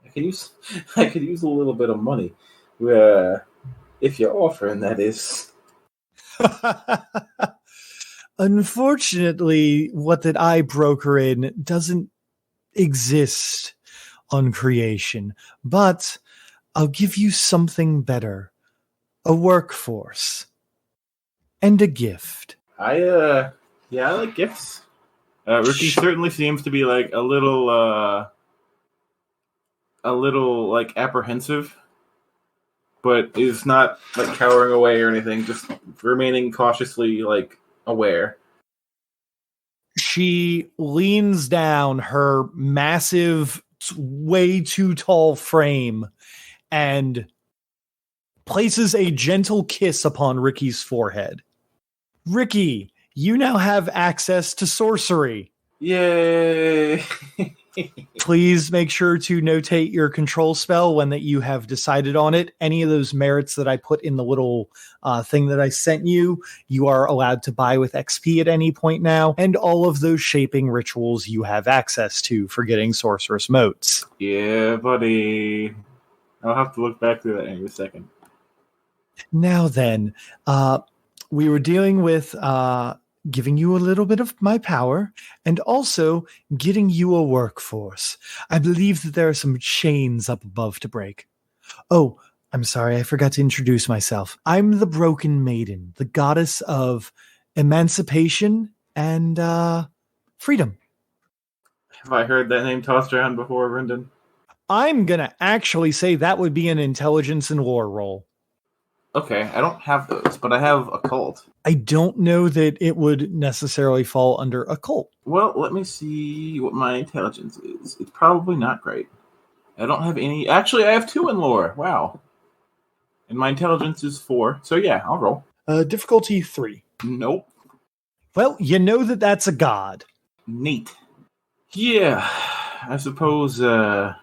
I could use a little bit of money. If you're offering, that is. Unfortunately, what that I broker in doesn't exist on creation, but I'll give you something better. A workforce. And a gift. I like gifts. Riki certainly seems to be a little apprehensive, but is not cowering away or anything, just remaining cautiously aware. She leans down her massive, way too tall frame and places a gentle kiss upon Riki's forehead. Riki, you now have access to sorcery. Yay! Please make sure to notate your control spell when that you have decided on it. Any of those merits that I put in the little thing that I sent you, you are allowed to buy with XP at any point now, and all of those shaping rituals you have access to for getting sorceress motes. Yeah, buddy. I'll have to look back through that in a second. Now then, we were dealing with giving you a little bit of my power and also getting you a workforce. I believe that there are some chains up above to break. Oh, I'm sorry, I forgot to introduce myself. I'm the Broken Maiden, the goddess of emancipation and freedom. Have I heard that name tossed around before, Brendan? I'm gonna actually say that would be an intelligence and lore roll. Okay, I don't have those, but I have occult. I don't know that it would necessarily fall under occult. Well, let me see what my intelligence is. It's probably not great. I don't have any. Actually, I have 2 in lore. Wow. And my intelligence is 4. So yeah, I'll roll. Difficulty 3. Nope. Well, you know that's a god. Neat. Yeah. I suppose I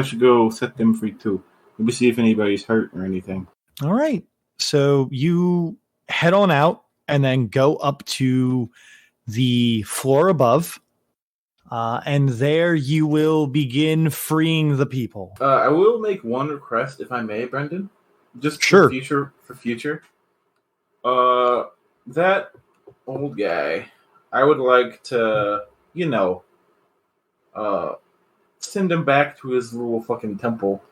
should go set them free too. Maybe see if anybody's hurt or anything. All right. So you head on out and then go up to the floor above. And there you will begin freeing the people. I will make one request, if I may, Brendan. Just sure. For future. That old guy, I would like to, send him back to his little fucking temple.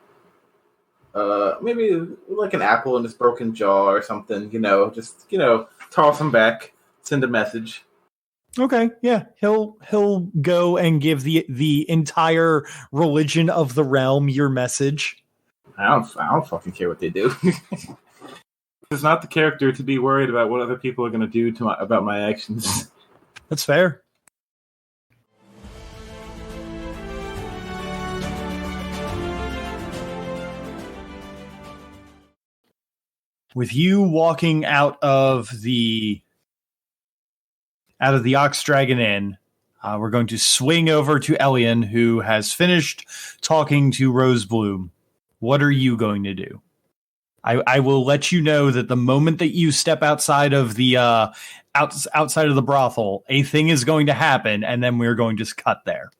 Maybe like an apple in his broken jaw or something, just, toss him back, send a message. Okay, yeah, he'll go and give the entire religion of the realm your message. I don't fucking care what they do. It's not the character to be worried about what other people are going to do about my actions. That's fair. With you walking out of the Ox Dragon Inn, we're going to swing over to Ellion, who has finished talking to Rosebloom. What are you going to do? I will let you know that the moment that you step outside of the outside of the brothel, a thing is going to happen, and then we're going to cut there.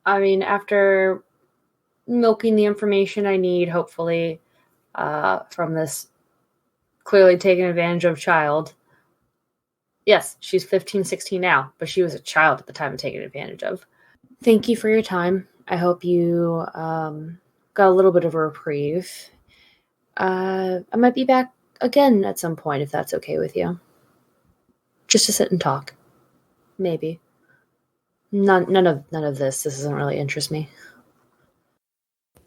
I mean, after milking the information I need, hopefully, from this clearly taken advantage of child. Yes, she's 15, 16 now, but she was a child at the time of taking advantage of. Thank you for your time. I hope you got a little bit of a reprieve. I might be back again at some point, if that's okay with you. Just to sit and talk. Maybe. None of this. This doesn't really interest me.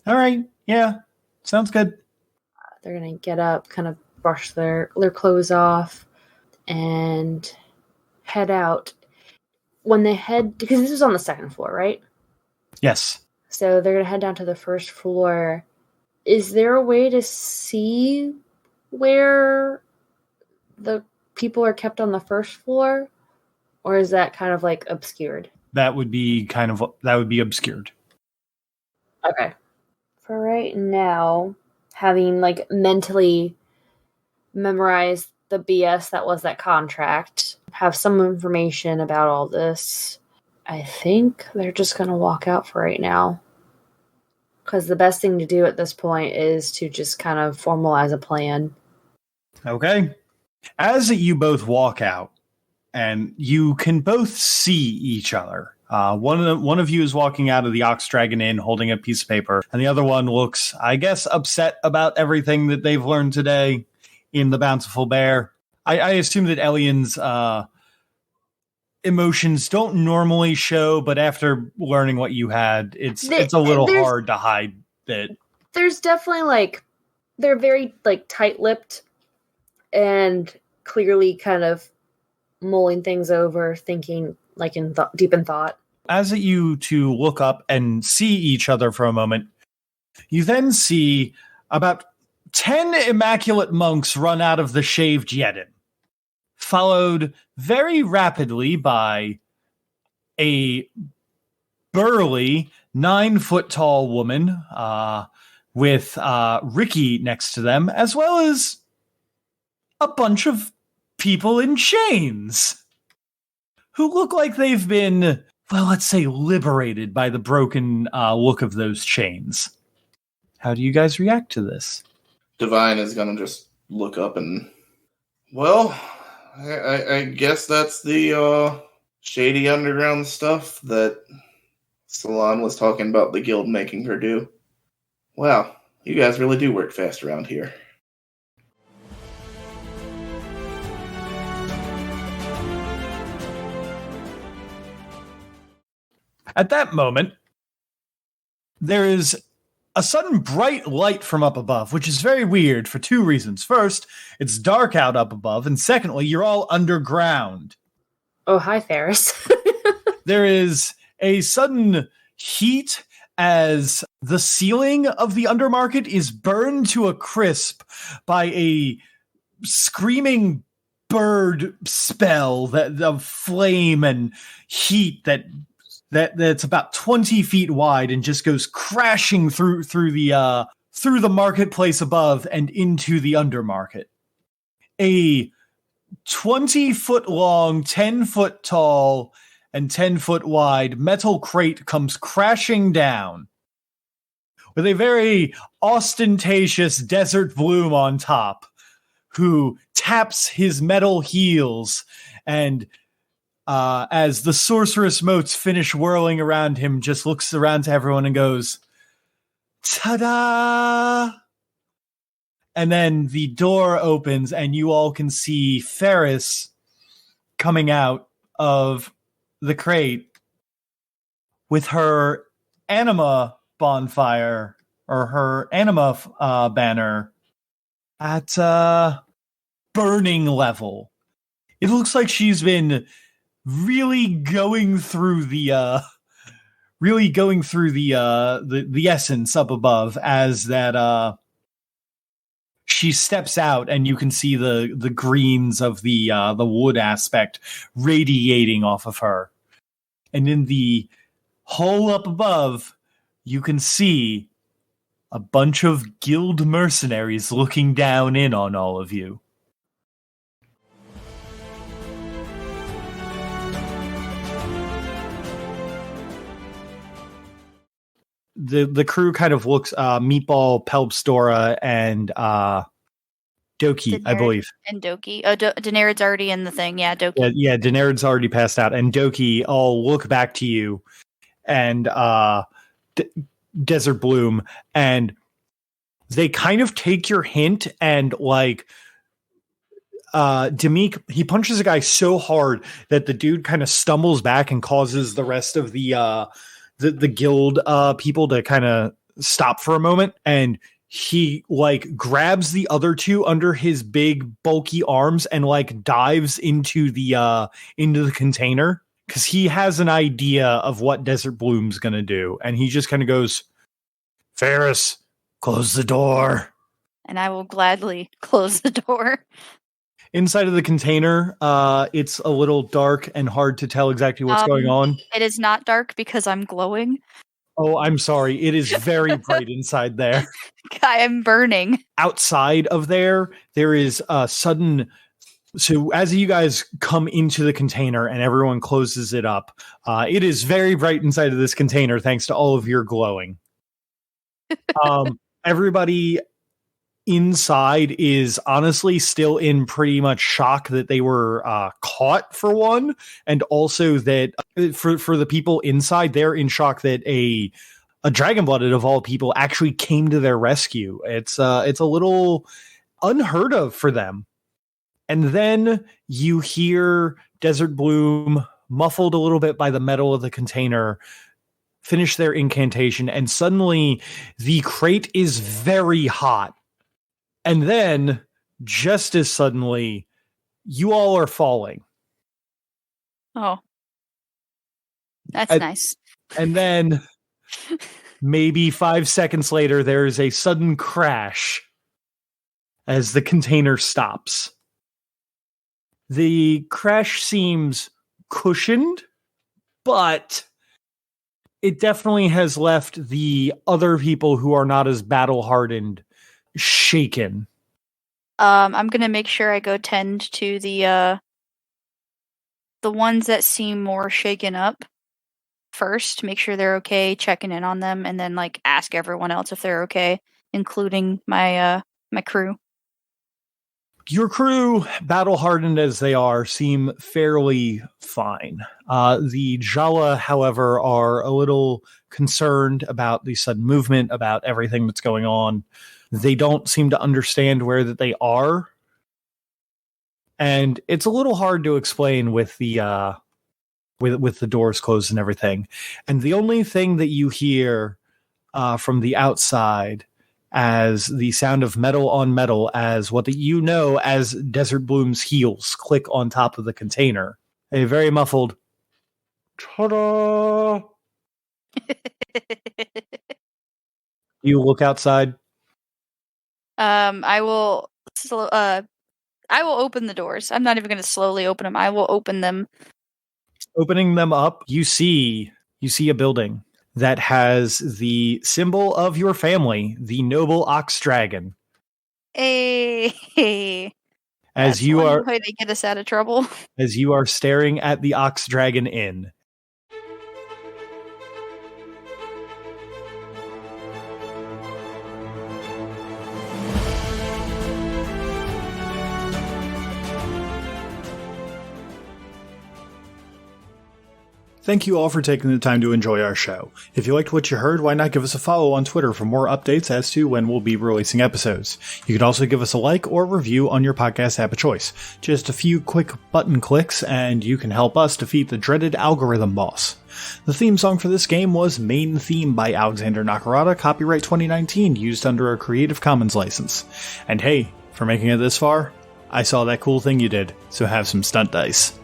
All right. Yeah. Sounds good. They're going to get up, kind of brush their clothes off, and head out. When they head, because this is on the second floor, right? Yes. So they're going to head down to the first floor. Is there a way to see where the people are kept on the first floor? Or is that kind of like obscured? That would be obscured. Okay. For right now, having like mentally memorized the BS that was that contract, have some information about all this, I think they're just going to walk out for right now. Because the best thing to do at this point is to just kind of formalize a plan. Okay. As you both walk out, and you can both see each other. One of you is walking out of the Ox Dragon Inn holding a piece of paper, and the other one looks, I guess, upset about everything that they've learned today in the Bountiful Bear. I assume that Ellion's emotions don't normally show, but after learning what you had, it's a little hard to hide that. There's definitely they're very tight-lipped and clearly kind of mulling things over, thinking deep in thought. As you two look up and see each other for a moment, you then see about 10 immaculate monks run out of the shaved Yedin, followed very rapidly by a burly 9-foot-tall woman with Riki next to them, as well as a bunch of people in chains who look like they've been, well, let's say, liberated by the broken look of those chains. How do you guys react to this? Devine is going to just look up and, well, I guess that's the shady underground stuff that Salon was talking about the guild making her do. Wow, you guys really do work fast around here. At that moment, there is a sudden bright light from up above, which is very weird for 2 reasons. First, it's dark out up above, and secondly, you're all underground. Oh, hi, Fairus. There is a sudden heat as the ceiling of the undermarket is burned to a crisp by a screaming bird spell that of flame and heat that's about 20 feet wide and just goes crashing through the marketplace above and into the undermarket. A 20-foot long, 10-foot tall, and 10-foot wide metal crate comes crashing down with a very ostentatious Desert Bloom on top, who taps his metal heels and as the sorceress motes finish whirling around him, just looks around to everyone and goes, "Ta-da!" And then the door opens and you all can see Fairus coming out of the crate with her anima bonfire or her anima banner at burning level. It looks like she's been really going through the essence up above as that she steps out and you can see the greens of the wood aspect radiating off of her. And in the hole up above, you can see a bunch of guild mercenaries looking down in on all of you. The crew kind of looks Meatball, Pelpstora, and Doki, I believe. And Doki. Oh, Daenerys already in the thing. Yeah, Doki. Yeah, Daenerys already passed out. And Doki all look back to you and Desert Bloom, and they kind of take your hint and like Demik, he punches a guy so hard that the dude kind of stumbles back and causes the rest of the guild people to kind of stop for a moment, and he like grabs the other two under his big bulky arms and like dives into the container because he has an idea of what Desert Bloom's gonna do, and he just kind of goes, "Fairus, close the door." And I will gladly close the door. Inside of the container, it's a little dark and hard to tell exactly what's going on. It is not dark because I'm glowing. Oh, I'm sorry. It is very bright inside there. I am burning. Outside of there is a sudden... So as you guys come into the container and everyone closes it up, it is very bright inside of this container thanks to all of your glowing. Everybody inside is honestly still in pretty much shock that they were caught, for one, and also that for the people inside, they're in shock that a dragon-blooded of all people actually came to their rescue. It's a little unheard of for them. And then you hear Desert Bloom, muffled a little bit by the metal of the container, finish their incantation, and suddenly the crate is very hot. And then, just as suddenly, you all are falling. Oh. That's nice. And then, maybe 5 seconds later, there is a sudden crash as the container stops. The crash seems cushioned, but it definitely has left the other people who are not as battle-hardened shaken. I'm gonna make sure I go tend to the ones that seem more shaken up first, make sure they're okay, checking in on them, and then like ask everyone else if they're okay, including my crew. Your crew, battle-hardened as they are, seem fairly fine. The Jala, however, are a little concerned about the sudden movement, about everything that's going on. They don't seem to understand where that they are. And it's a little hard to explain with the with the doors closed and everything. And the only thing that you hear from the outside as the sound of metal on metal, as what you know as Desert Bloom's heels click on top of the container. A very muffled ta-da! You look outside. I will open the doors. I'm not even going to slowly open them. I will open them. Opening them up, you see a building that has the symbol of your family, the noble ox dragon. Hey. As That's you one are way to get us out of trouble. As you are staring at the ox dragon inn. Thank you all for taking the time to enjoy our show. If you liked what you heard, why not give us a follow on Twitter for more updates as to when we'll be releasing episodes. You can also give us a like or review on your podcast app of choice. Just a few quick button clicks and you can help us defeat the dreaded algorithm boss. The theme song for this game was Main Theme by Alexander Nakarada, copyright 2019, used under a Creative Commons license. And hey, for making it this far, I saw that cool thing you did, so have some stunt dice.